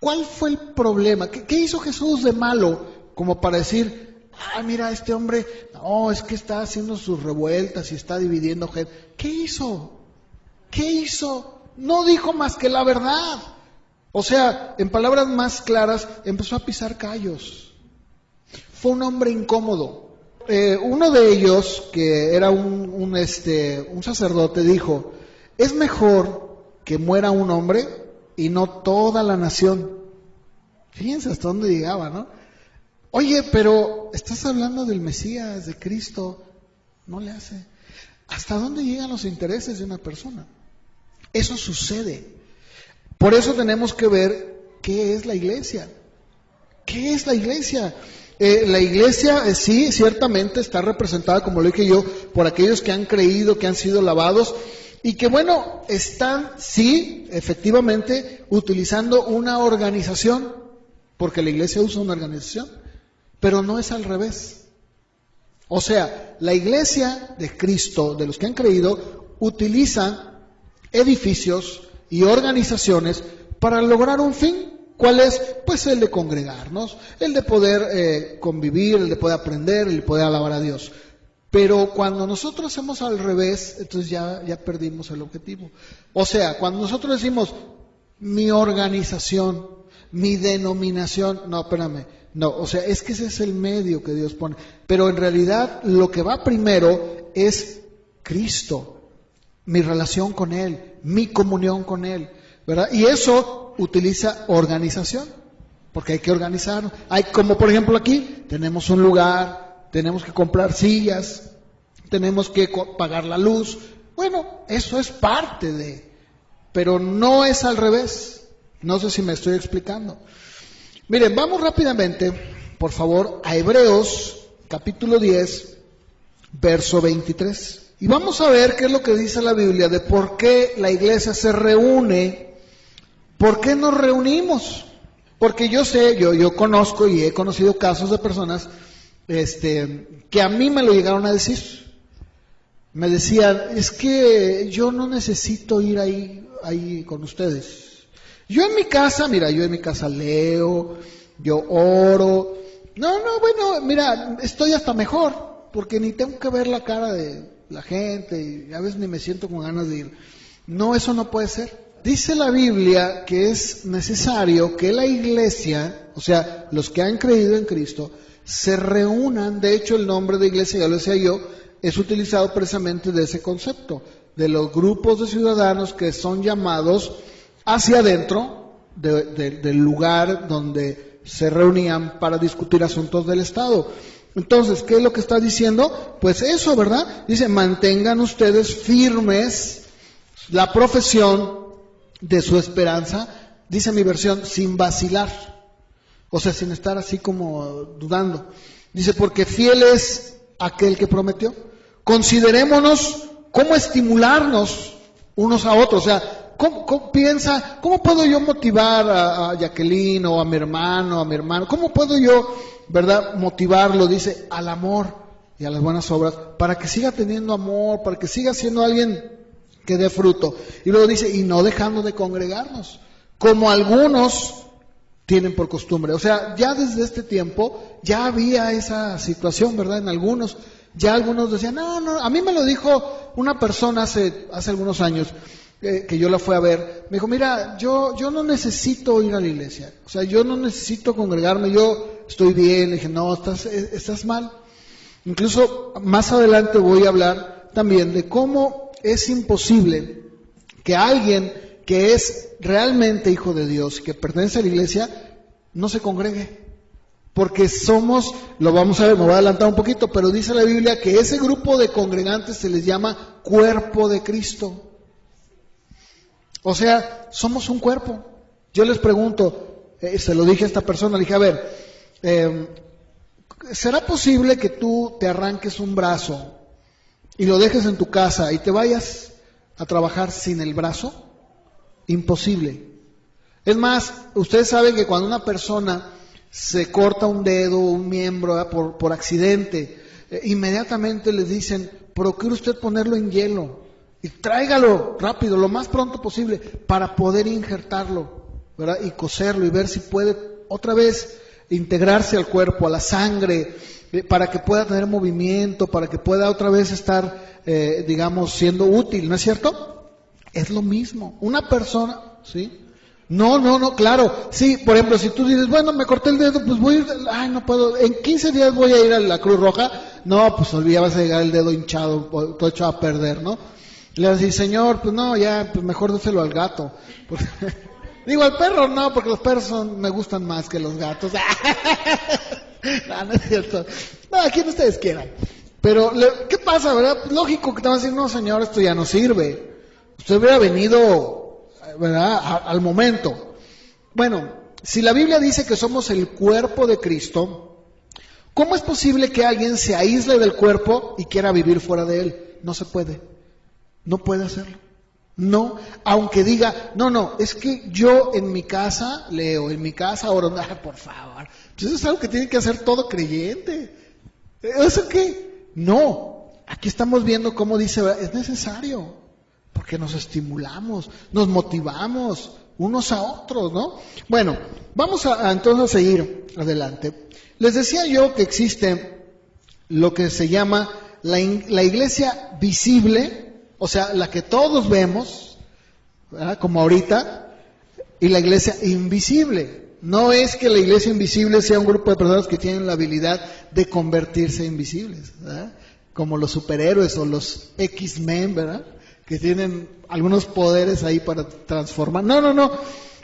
¿Cuál fue el problema? ¿Qué hizo Jesús de malo como para decir, mira, este hombre, no, es que está haciendo sus revueltas y está dividiendo gente? ¿Qué hizo? ¿Qué hizo? No dijo más que la verdad. O sea, en palabras más claras, empezó a pisar callos. Fue un hombre incómodo. Uno de ellos, que era un sacerdote, dijo, es mejor que muera un hombre y no toda la nación. Fíjense hasta dónde llegaba, ¿no? Oye, pero estás hablando del Mesías, de Cristo. No le hace. ¿Hasta dónde llegan los intereses de una persona? Eso sucede. Por eso tenemos que ver qué es la iglesia. ¿Qué es la iglesia? La iglesia sí, ciertamente está representada, como lo dije yo, por aquellos que han creído, que han sido lavados y que, bueno, están, sí, efectivamente, utilizando una organización, porque la iglesia usa una organización, pero no es al revés. O sea, la iglesia de Cristo, de los que han creído, utiliza edificios y organizaciones para lograr un fin. ¿Cuál es? Pues el de congregarnos, el de poder convivir, el de poder aprender, el de poder alabar a Dios. Pero cuando nosotros hacemos al revés, entonces ya perdimos el objetivo. O sea, cuando nosotros decimos mi organización, mi denominación, no, espérame, no, o sea, es que ese es el medio que Dios pone. Pero en realidad lo que va primero es Cristo. Mi relación con Él, mi comunión con Él, ¿verdad? Y eso utiliza organización, porque hay que organizarnos. Hay, como por ejemplo aquí, tenemos un lugar, tenemos que comprar sillas, tenemos que pagar la luz. Bueno, eso es parte de, pero no es al revés. No sé si me estoy explicando. Miren, vamos rápidamente, por favor, a Hebreos, capítulo 10, verso 23. Y vamos a ver qué es lo que dice la Biblia de por qué la iglesia se reúne, por qué nos reunimos. Porque yo sé, yo conozco y he conocido casos de personas que a mí me lo llegaron a decir. Me decían, es que yo no necesito ir ahí con ustedes. Yo en mi casa, mira, yo en mi casa leo, yo oro. No, bueno, mira, estoy hasta mejor, porque ni tengo que ver la cara de la gente, y a veces ni me siento con ganas de ir. No, eso no puede ser. Dice la Biblia que es necesario que la iglesia, o sea, los que han creído en Cristo, se reúnan. De hecho, el nombre de iglesia, ya lo decía yo, es utilizado precisamente de ese concepto, de los grupos de ciudadanos que son llamados hacia adentro del lugar donde se reunían para discutir asuntos del Estado. Entonces, ¿qué es lo que está diciendo? Pues eso, ¿verdad? Dice, mantengan ustedes firmes la profesión de su esperanza, dice mi versión, sin vacilar, o sea, sin estar así como dudando. Dice, porque fiel es aquel que prometió. Considerémonos cómo estimularnos unos a otros, o sea, ¿cómo puedo yo motivar a Jacqueline o a mi hermano, ¿Cómo puedo yo, verdad, motivarlo? Dice, al amor y a las buenas obras, para que siga teniendo amor, para que siga siendo alguien que dé fruto. Y luego dice, y no dejando de congregarnos, como algunos tienen por costumbre. O sea, ya desde este tiempo ya había esa situación, ¿verdad? En algunos, ya algunos decían, no, a mí me lo dijo una persona hace algunos años, que yo la fui a ver, me dijo, mira, yo no necesito ir a la iglesia, o sea, yo no necesito congregarme, yo estoy bien. Le dije, no, estás mal. Incluso más adelante voy a hablar también de cómo es imposible que alguien que es realmente hijo de Dios, que pertenece a la iglesia, no se congregue. Porque lo vamos a ver, me voy a adelantar un poquito, pero dice la Biblia que ese grupo de congregantes se les llama cuerpo de Cristo. O sea, somos un cuerpo. Yo les pregunto, se lo dije a esta persona, le dije, a ver, ¿será posible que tú te arranques un brazo y lo dejes en tu casa y te vayas a trabajar sin el brazo? Imposible. Es más, ustedes saben que cuando una persona se corta un dedo, un miembro, por accidente, inmediatamente les dicen, procure usted ponerlo en hielo y tráigalo rápido, lo más pronto posible, para poder injertarlo, ¿verdad? Y coserlo y ver si puede otra vez integrarse al cuerpo, a la sangre, para que pueda tener movimiento, para que pueda otra vez estar, digamos, siendo útil, ¿no es cierto? Es lo mismo. Una persona, ¿sí? No, claro. Sí, por ejemplo, si tú dices, bueno, me corté el dedo, pues voy a ir, no puedo, en 15 días voy a ir a la Cruz Roja. No, pues olvida, vas a llegar el dedo hinchado, todo echado a perder, ¿no? Le vas a decir, Señor, pues no, ya, pues mejor déselo al gato. Porque, digo, al perro no, porque los perros me gustan más que los gatos. No es cierto. No, a quien ustedes quieran. Pero, ¿qué pasa, verdad? Lógico que te van a decir, no, Señor, esto ya no sirve. Usted hubiera venido, ¿verdad?, al momento. Bueno, si la Biblia dice que somos el cuerpo de Cristo, ¿cómo es posible que alguien se aísle del cuerpo y quiera vivir fuera de él? No se puede. No puede hacerlo. No, aunque diga, no, es que yo en mi casa leo, en mi casa oro, por favor. Pues eso es algo que tiene que hacer todo creyente. ¿Eso qué? No, aquí estamos viendo cómo dice, es necesario, porque nos estimulamos, nos motivamos unos a otros, ¿no? Bueno, vamos entonces a seguir adelante. Les decía yo que existe lo que se llama la iglesia visible, o sea, la que todos vemos, ¿verdad?, como ahorita, y la iglesia invisible. No es que la iglesia invisible sea un grupo de personas que tienen la habilidad de convertirse en invisibles, ¿verdad?, como los superhéroes o los X-Men, ¿verdad?, que tienen algunos poderes ahí para transformar. No.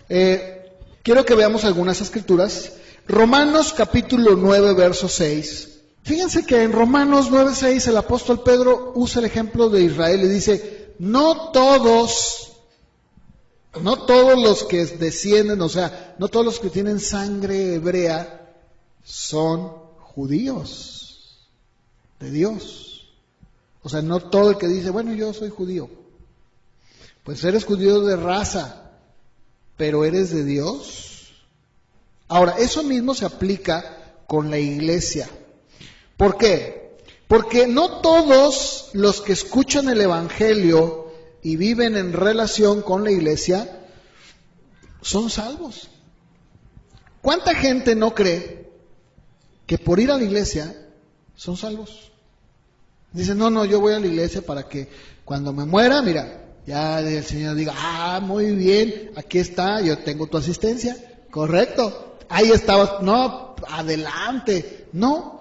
Quiero que veamos algunas escrituras. Romanos capítulo 9, verso 6. Fíjense que en Romanos 9:6 el apóstol Pedro usa el ejemplo de Israel y dice, no todos los que descienden, o sea, no todos los que tienen sangre hebrea son judíos de Dios. O sea, no todo el que dice, bueno, yo soy judío. Pues eres judío de raza, pero eres de Dios. Ahora, eso mismo se aplica con la iglesia. ¿Por qué? Porque no todos los que escuchan el Evangelio y viven en relación con la iglesia son salvos. ¿Cuánta gente no cree que por ir a la iglesia son salvos? Dicen, no, yo voy a la iglesia para que cuando me muera, mira, ya el Señor diga, muy bien, aquí está, yo tengo tu asistencia, correcto, ahí estabas, no, adelante, no,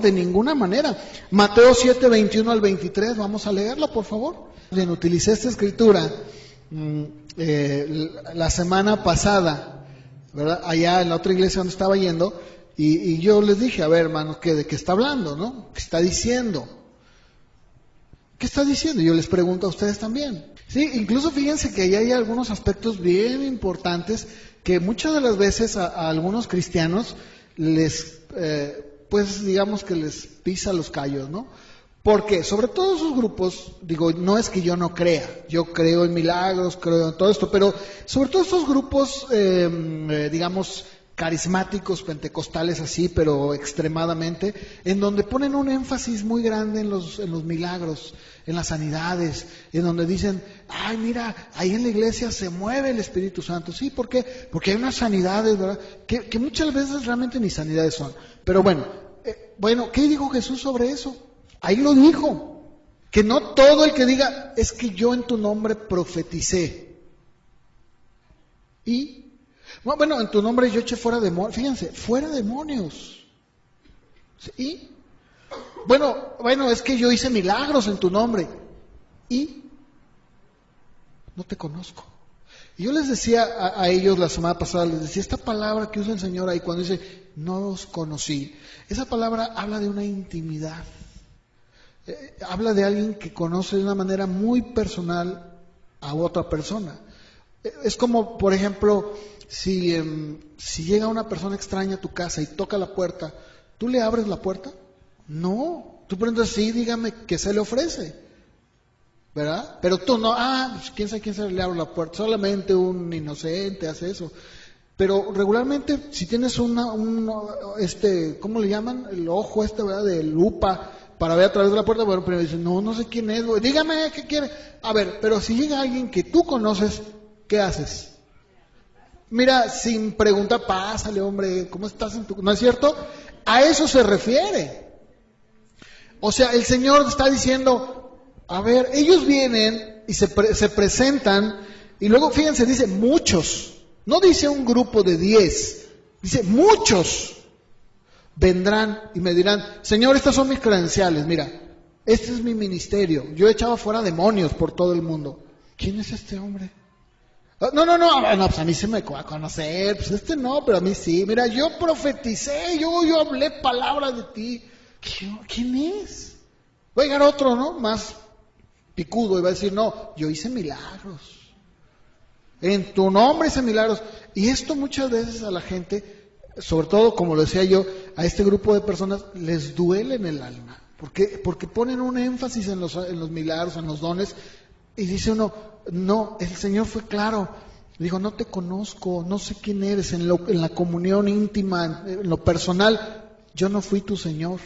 de ninguna manera. Mateo 7, 21 al 23, vamos a leerla, por favor. Bien, utilicé esta escritura la semana pasada, ¿verdad?, allá en la otra iglesia donde estaba yendo, y yo les dije, a ver, hermanos, ¿de qué está hablando, no? ¿Qué está diciendo? ¿Qué está diciendo? Yo les pregunto a ustedes también. Sí, incluso fíjense que ahí hay algunos aspectos bien importantes que muchas de las veces a algunos cristianos les, pues digamos que les pisa los callos, ¿no? Porque sobre todo esos grupos, digo, no es que yo no crea, yo creo en milagros, creo en todo esto, pero sobre todo estos grupos, digamos, carismáticos, pentecostales así, pero extremadamente, en donde ponen un énfasis muy grande en los milagros, en las sanidades, en donde dicen, ay, mira, ahí en la iglesia se mueve el Espíritu Santo. Sí, ¿por qué? Porque hay unas sanidades, ¿verdad?, que muchas veces realmente ni sanidades son. Pero bueno, ¿qué dijo Jesús sobre eso? Ahí lo dijo, que no todo el que diga, es que yo en tu nombre profeticé. Y Bueno, en tu nombre yo eché fuera demonios. Fíjense, fuera demonios. ¿Y? Bueno, es que yo hice milagros en tu nombre. ¿Y? No te conozco. Y yo les decía a ellos la semana pasada, les decía, esta palabra que usa el Señor ahí cuando dice, no os conocí, esa palabra habla de una intimidad. Habla de alguien que conoce de una manera muy personal a otra persona. Es como, por ejemplo, si llega una persona extraña a tu casa y toca la puerta, ¿tú le abres la puerta? No, tú preguntas, sí, dígame qué se le ofrece. ¿Verdad? Pero tú no, pues quién sabe quién se le abre la puerta, solamente un inocente hace eso. Pero regularmente, si tienes ¿cómo le llaman? El ojo ¿verdad? De lupa, para ver a través de la puerta, bueno, pero dices, no sé quién es, güey. Dígame qué quiere. A ver, pero si llega alguien que tú conoces, ¿qué haces? Mira, sin preguntar, pásale, hombre, ¿cómo estás en tu...? ¿No es cierto? A eso se refiere. O sea, el Señor está diciendo... A ver, ellos vienen y se presentan y luego, fíjense, dice muchos, no dice un grupo de 10, dice muchos vendrán y me dirán, Señor, estas son mis credenciales, mira, este es mi ministerio, yo he echado fuera demonios por todo el mundo. ¿Quién es este hombre? No, pues a mí se me va a conocer, pues no, pero a mí sí, mira, yo profeticé, yo hablé palabras de ti. ¿Quién es? Va a llegar otro, ¿no? Más picudo y va a decir, no, yo hice milagros. En tu nombre hice milagros. Y esto muchas veces a la gente, sobre todo, como lo decía yo, a este grupo de personas les duele en el alma. Porque ponen un énfasis en los milagros, en los dones, y dice uno, no, el Señor fue claro. Dijo, no te conozco, no sé quién eres, en la comunión íntima, en lo personal, yo no fui tu Señor.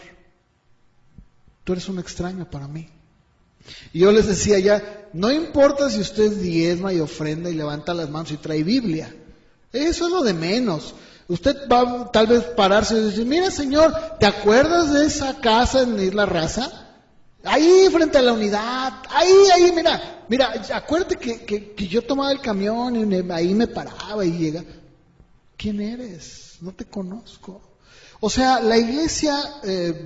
Tú eres un extraño para mí. Y yo les decía ya, no importa si usted diezma y ofrenda y levanta las manos y trae Biblia, eso es lo de menos. Usted va tal vez pararse y decir, mira Señor, ¿te acuerdas de esa casa en Isla Raza? Ahí frente a la unidad, ahí, mira, acuérdate que yo tomaba el camión y ahí me paraba y llega. ¿Quién eres? No te conozco. O sea, la iglesia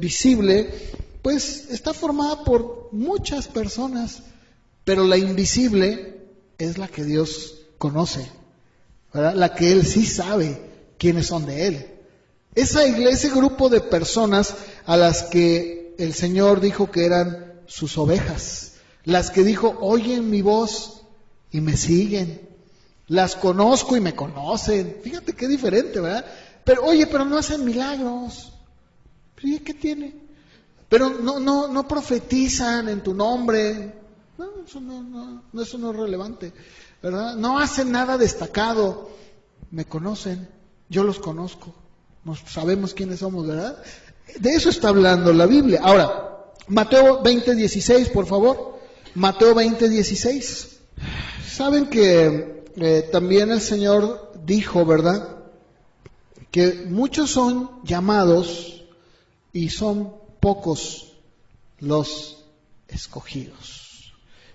visible pues está formada por muchas personas, pero la invisible es la que Dios conoce, ¿verdad? La que Él sí sabe quiénes son de Él. Ese grupo de personas a las que el Señor dijo que eran sus ovejas, las que dijo, oyen mi voz y me siguen, las conozco y me conocen. Fíjate qué diferente, ¿verdad? Pero no hacen milagros. ¿Y qué tiene? Pero no profetizan en tu nombre. No, eso no es relevante, ¿verdad? No hacen nada destacado. Me conocen, yo los conozco. Sabemos quiénes somos, ¿verdad? De eso está hablando la Biblia. Ahora, Mateo 20:16, por favor. Mateo 20:16. Saben que también el Señor dijo, ¿verdad? Que muchos son llamados y son pocos los escogidos.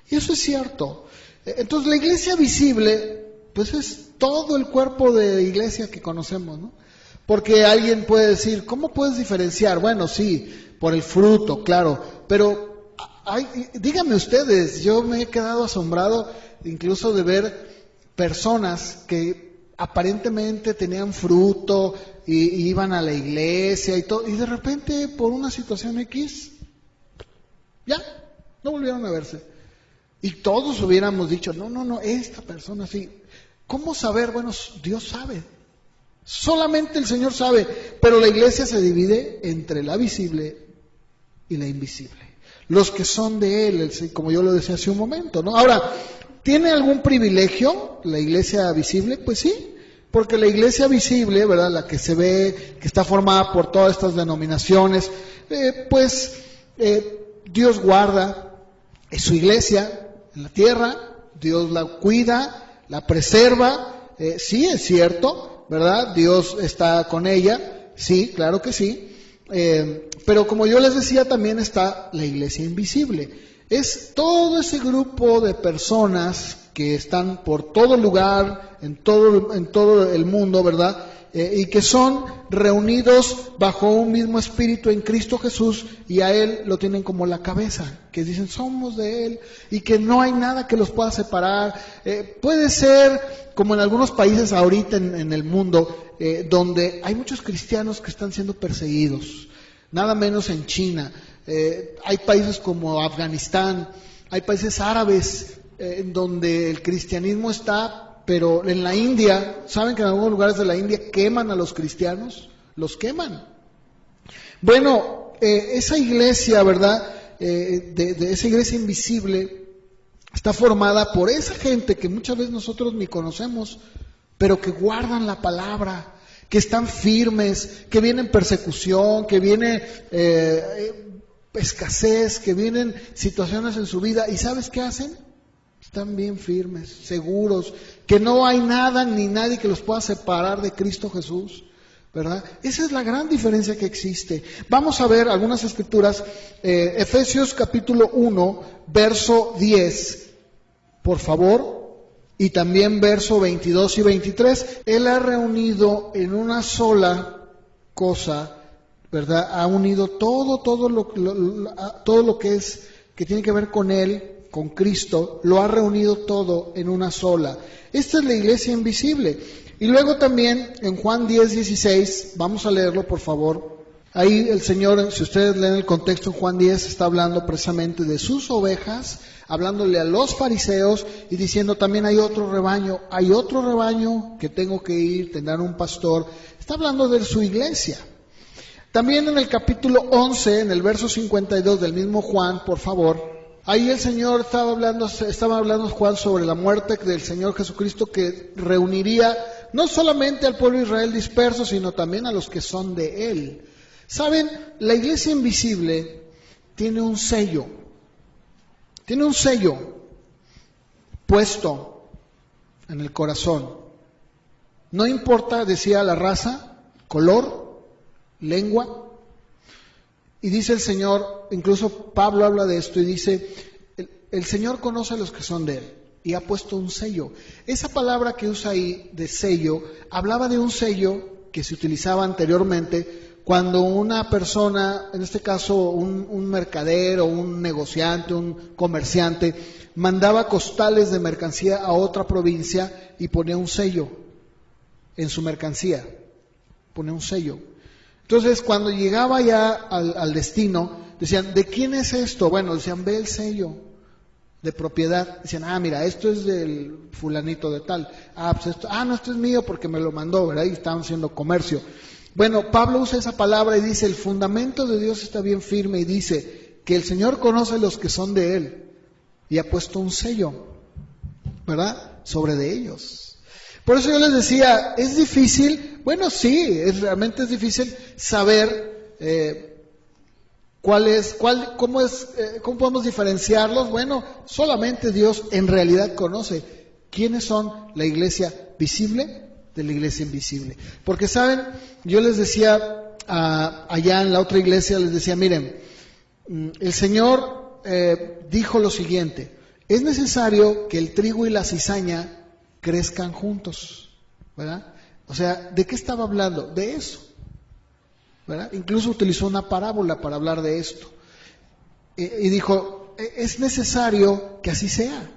Y eso es cierto. Entonces la iglesia visible, pues es todo el cuerpo de iglesia que conocemos, ¿no? Porque alguien puede decir, ¿cómo puedes diferenciar? Bueno, sí, por el fruto, claro, pero díganme ustedes, yo me he quedado asombrado incluso de ver personas que aparentemente tenían fruto y iban a la iglesia y todo, y de repente por una situación X, ya, no volvieron a verse. Y todos hubiéramos dicho, no, esta persona sí. ¿Cómo saber? Bueno, Dios sabe. Solamente el Señor sabe, pero la iglesia se divide entre la visible y la invisible. Los que son de Él, como yo lo decía hace un momento, ¿no? Ahora, ¿tiene algún privilegio la iglesia visible? Pues sí, porque la iglesia visible, ¿verdad? La que se ve, que está formada por todas estas denominaciones, Dios guarda su iglesia en la tierra, Dios la cuida, la preserva, sí es cierto, ¿verdad? Dios está con ella, sí, claro que sí, pero como yo les decía, también está la iglesia invisible. Es todo ese grupo de personas que están por todo lugar, en todo el mundo, ¿verdad? Y que son reunidos bajo un mismo espíritu en Cristo Jesús, y a Él lo tienen como la cabeza, que dicen somos de Él y que no hay nada que los pueda separar. Puede ser como en algunos países ahorita en el mundo, donde hay muchos cristianos que están siendo perseguidos, nada menos en China. Hay países como Afganistán, hay países árabes en donde el cristianismo está. Pero en la India, ¿saben que en algunos lugares de la India queman a los cristianos? Los queman. Bueno, esa iglesia, ¿verdad? De esa iglesia invisible está formada por esa gente que muchas veces nosotros ni conocemos, pero que guardan la palabra, que están firmes, que vienen persecución, que viene escasez, que vienen situaciones en su vida. ¿Y sabes qué hacen? Están bien firmes, seguros, que no hay nada ni nadie que los pueda separar de Cristo Jesús, ¿verdad? Esa es la gran diferencia que existe. Vamos a ver algunas escrituras, Efesios capítulo 1, verso 10, por favor, y también verso 22 y 23. Él ha reunido en una sola cosa, ¿verdad? Ha unido todo lo que es, que tiene que ver con Él, con Cristo, lo ha reunido todo en una sola. Esta es la iglesia invisible. Y luego también en Juan 10:16, vamos a leerlo por favor. Ahí el Señor, si ustedes leen el contexto, en Juan 10 está hablando precisamente de sus ovejas, hablándole a los fariseos y diciendo también hay otro rebaño que tengo que ir, tendrán un pastor. Está hablando de su iglesia. También en el capítulo 11, en el verso 52 del mismo Juan, por favor, ahí el Señor estaba hablando Juan sobre la muerte del Señor Jesucristo, que reuniría no solamente al pueblo de Israel disperso, sino también a los que son de Él. Saben, la iglesia invisible tiene un sello puesto en el corazón. No importa, decía, la raza, color, lengua. Y dice el Señor, incluso Pablo habla de esto y dice, el Señor conoce a los que son de Él y ha puesto un sello. Esa palabra que usa ahí de sello, hablaba de un sello que se utilizaba anteriormente cuando una persona, en este caso un mercader o un negociante, un comerciante, mandaba costales de mercancía a otra provincia y ponía un sello en su mercancía, ponía un sello. Entonces, cuando llegaba ya al destino, decían, ¿de quién es esto? Bueno, decían, ve el sello de propiedad. Decían, mira, esto es del fulanito de tal. Pues esto, no, esto es mío porque me lo mandó, ¿verdad? Y estaban haciendo comercio. Bueno, Pablo usa esa palabra y dice, el fundamento de Dios está bien firme y dice que el Señor conoce a los que son de Él y ha puesto un sello, ¿verdad? Sobre de ellos. Por eso yo les decía, es difícil, bueno sí, realmente es difícil saber cómo podemos diferenciarlos. Bueno, solamente Dios en realidad conoce quiénes son la iglesia visible de la iglesia invisible. Porque saben, yo les decía allá en la otra iglesia, les decía, miren, el Señor dijo lo siguiente, es necesario que el trigo y la cizaña crezcan juntos, ¿verdad? O sea, ¿de qué estaba hablando? De eso, ¿verdad? Incluso utilizó una parábola para hablar de esto. Y dijo, es necesario que así sea.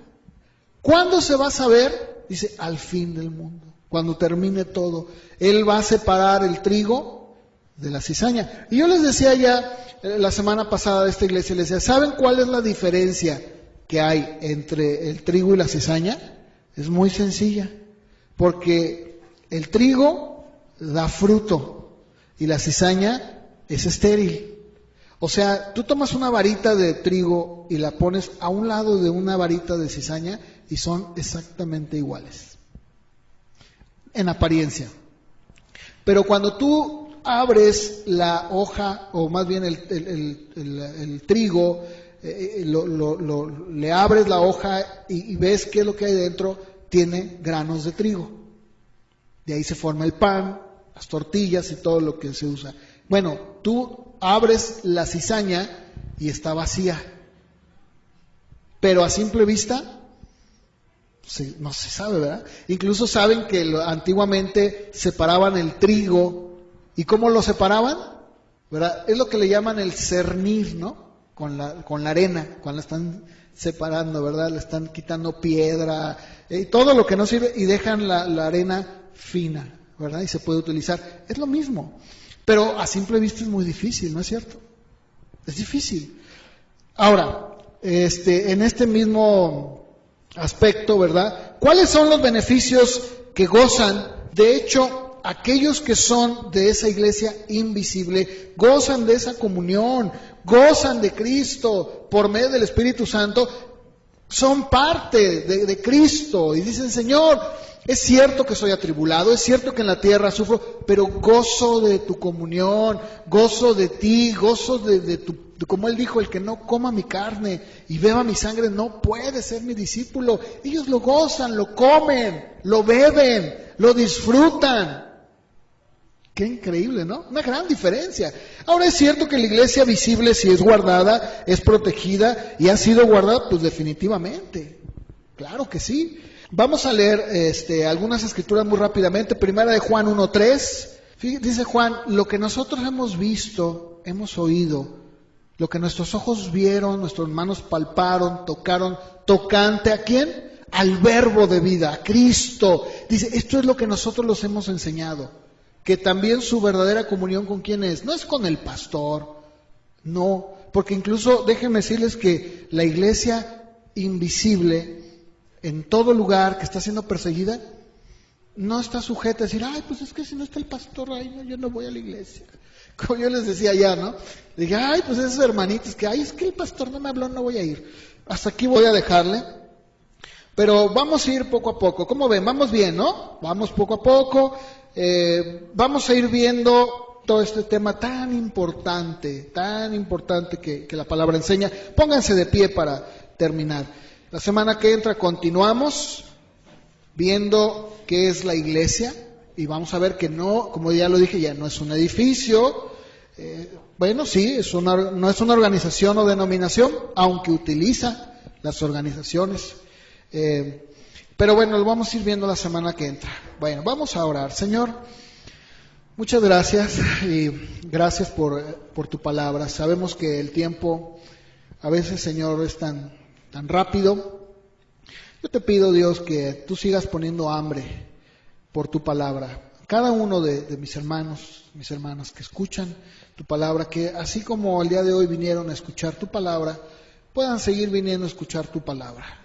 ¿Cuándo se va a saber? Dice, al fin del mundo, cuando termine todo. Él va a separar el trigo de la cizaña. Y yo les decía ya la semana pasada de esta iglesia, les decía, ¿saben cuál es la diferencia que hay entre el trigo y la cizaña? Es muy sencilla, porque el trigo da fruto y la cizaña es estéril. O sea, tú tomas una varita de trigo y la pones a un lado de una varita de cizaña y son exactamente iguales, en apariencia. Pero cuando tú abres la hoja, o más bien el trigo, le abres la hoja y ves qué es lo que hay dentro, tiene granos de trigo. De ahí se forma el pan, las tortillas y todo lo que se usa. Bueno, tú abres la cizaña y está vacía. Pero a simple vista No se sabe, ¿verdad? Incluso saben que antiguamente separaban el trigo. ¿Y cómo lo separaban? ¿Verdad? Es lo que le llaman el cernir, ¿no? Con la arena, cuando la están separando, ¿verdad? Le están quitando piedra y todo lo que no sirve y dejan la arena fina, ¿verdad? Y se puede utilizar. Es lo mismo, pero a simple vista es muy difícil, ¿no es cierto? Es difícil. Ahora, en este mismo aspecto, ¿verdad? ¿Cuáles son los beneficios que gozan? De hecho, aquellos que son de esa iglesia invisible gozan de esa comunión, gozan de Cristo por medio del Espíritu Santo, son parte de Cristo y dicen, Señor, es cierto que soy atribulado, es cierto que en la tierra sufro, pero gozo de tu comunión, gozo de ti, gozo de tu, como Él dijo, el que no coma mi carne y beba mi sangre no puede ser mi discípulo. Ellos lo gozan, lo comen, lo beben, lo disfrutan. Qué increíble, ¿no? Una gran diferencia. Ahora es cierto que la iglesia visible, si es guardada, es protegida y ha sido guardada, pues definitivamente. Claro que sí. Vamos a leer algunas escrituras muy rápidamente. Primera de Juan 1:3. Dice Juan, lo que nosotros hemos visto, hemos oído, lo que nuestros ojos vieron, nuestras manos palparon, tocaron, tocante ¿a quién? Al verbo de vida, a Cristo. Dice, esto es lo que nosotros los hemos enseñado. Que también su verdadera comunión con quién es, no es con el pastor, no, porque incluso déjenme decirles que la iglesia invisible en todo lugar que está siendo perseguida no está sujeta a decir, ay, pues es que si no está el pastor ahí, no, yo no voy a la iglesia. Como yo les decía allá, ¿no? Dije, ay, pues esos hermanitos que, ay, es que el pastor no me habló, no voy a ir. Hasta aquí voy a dejarle. Pero vamos a ir poco a poco. ¿Cómo ven? Vamos bien, ¿no? Vamos poco a poco. Vamos a ir viendo todo este tema tan importante que la palabra enseña. Pónganse de pie para terminar. La semana que entra continuamos viendo qué es la iglesia y vamos a ver que no, como ya lo dije, ya no es un edificio. Bueno, sí, no es una organización o denominación, aunque utiliza las organizaciones. Pero bueno, lo vamos a ir viendo la semana que entra. Bueno, vamos a orar. Señor, muchas gracias y gracias por tu palabra. Sabemos que el tiempo a veces, Señor, es tan rápido. Yo te pido, Dios, que tú sigas poniendo hambre por tu palabra. Cada uno de mis hermanos, mis hermanas que escuchan tu palabra, que así como el día de hoy vinieron a escuchar tu palabra, puedan seguir viniendo a escuchar tu palabra,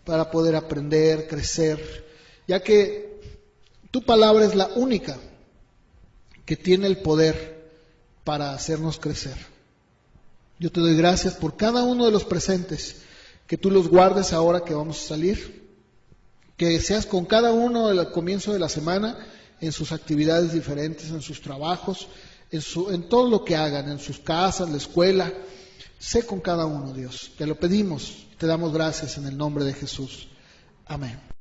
para poder aprender, crecer, ya que tu palabra es la única que tiene el poder para hacernos crecer. Yo te doy gracias por cada uno de los presentes, que tú los guardes ahora que vamos a salir, que seas con cada uno al comienzo de la semana, en sus actividades diferentes, en sus trabajos, en todo lo que hagan, en sus casas, la escuela. Sé con cada uno, Dios. Te lo pedimos, te damos gracias en el nombre de Jesús. Amén.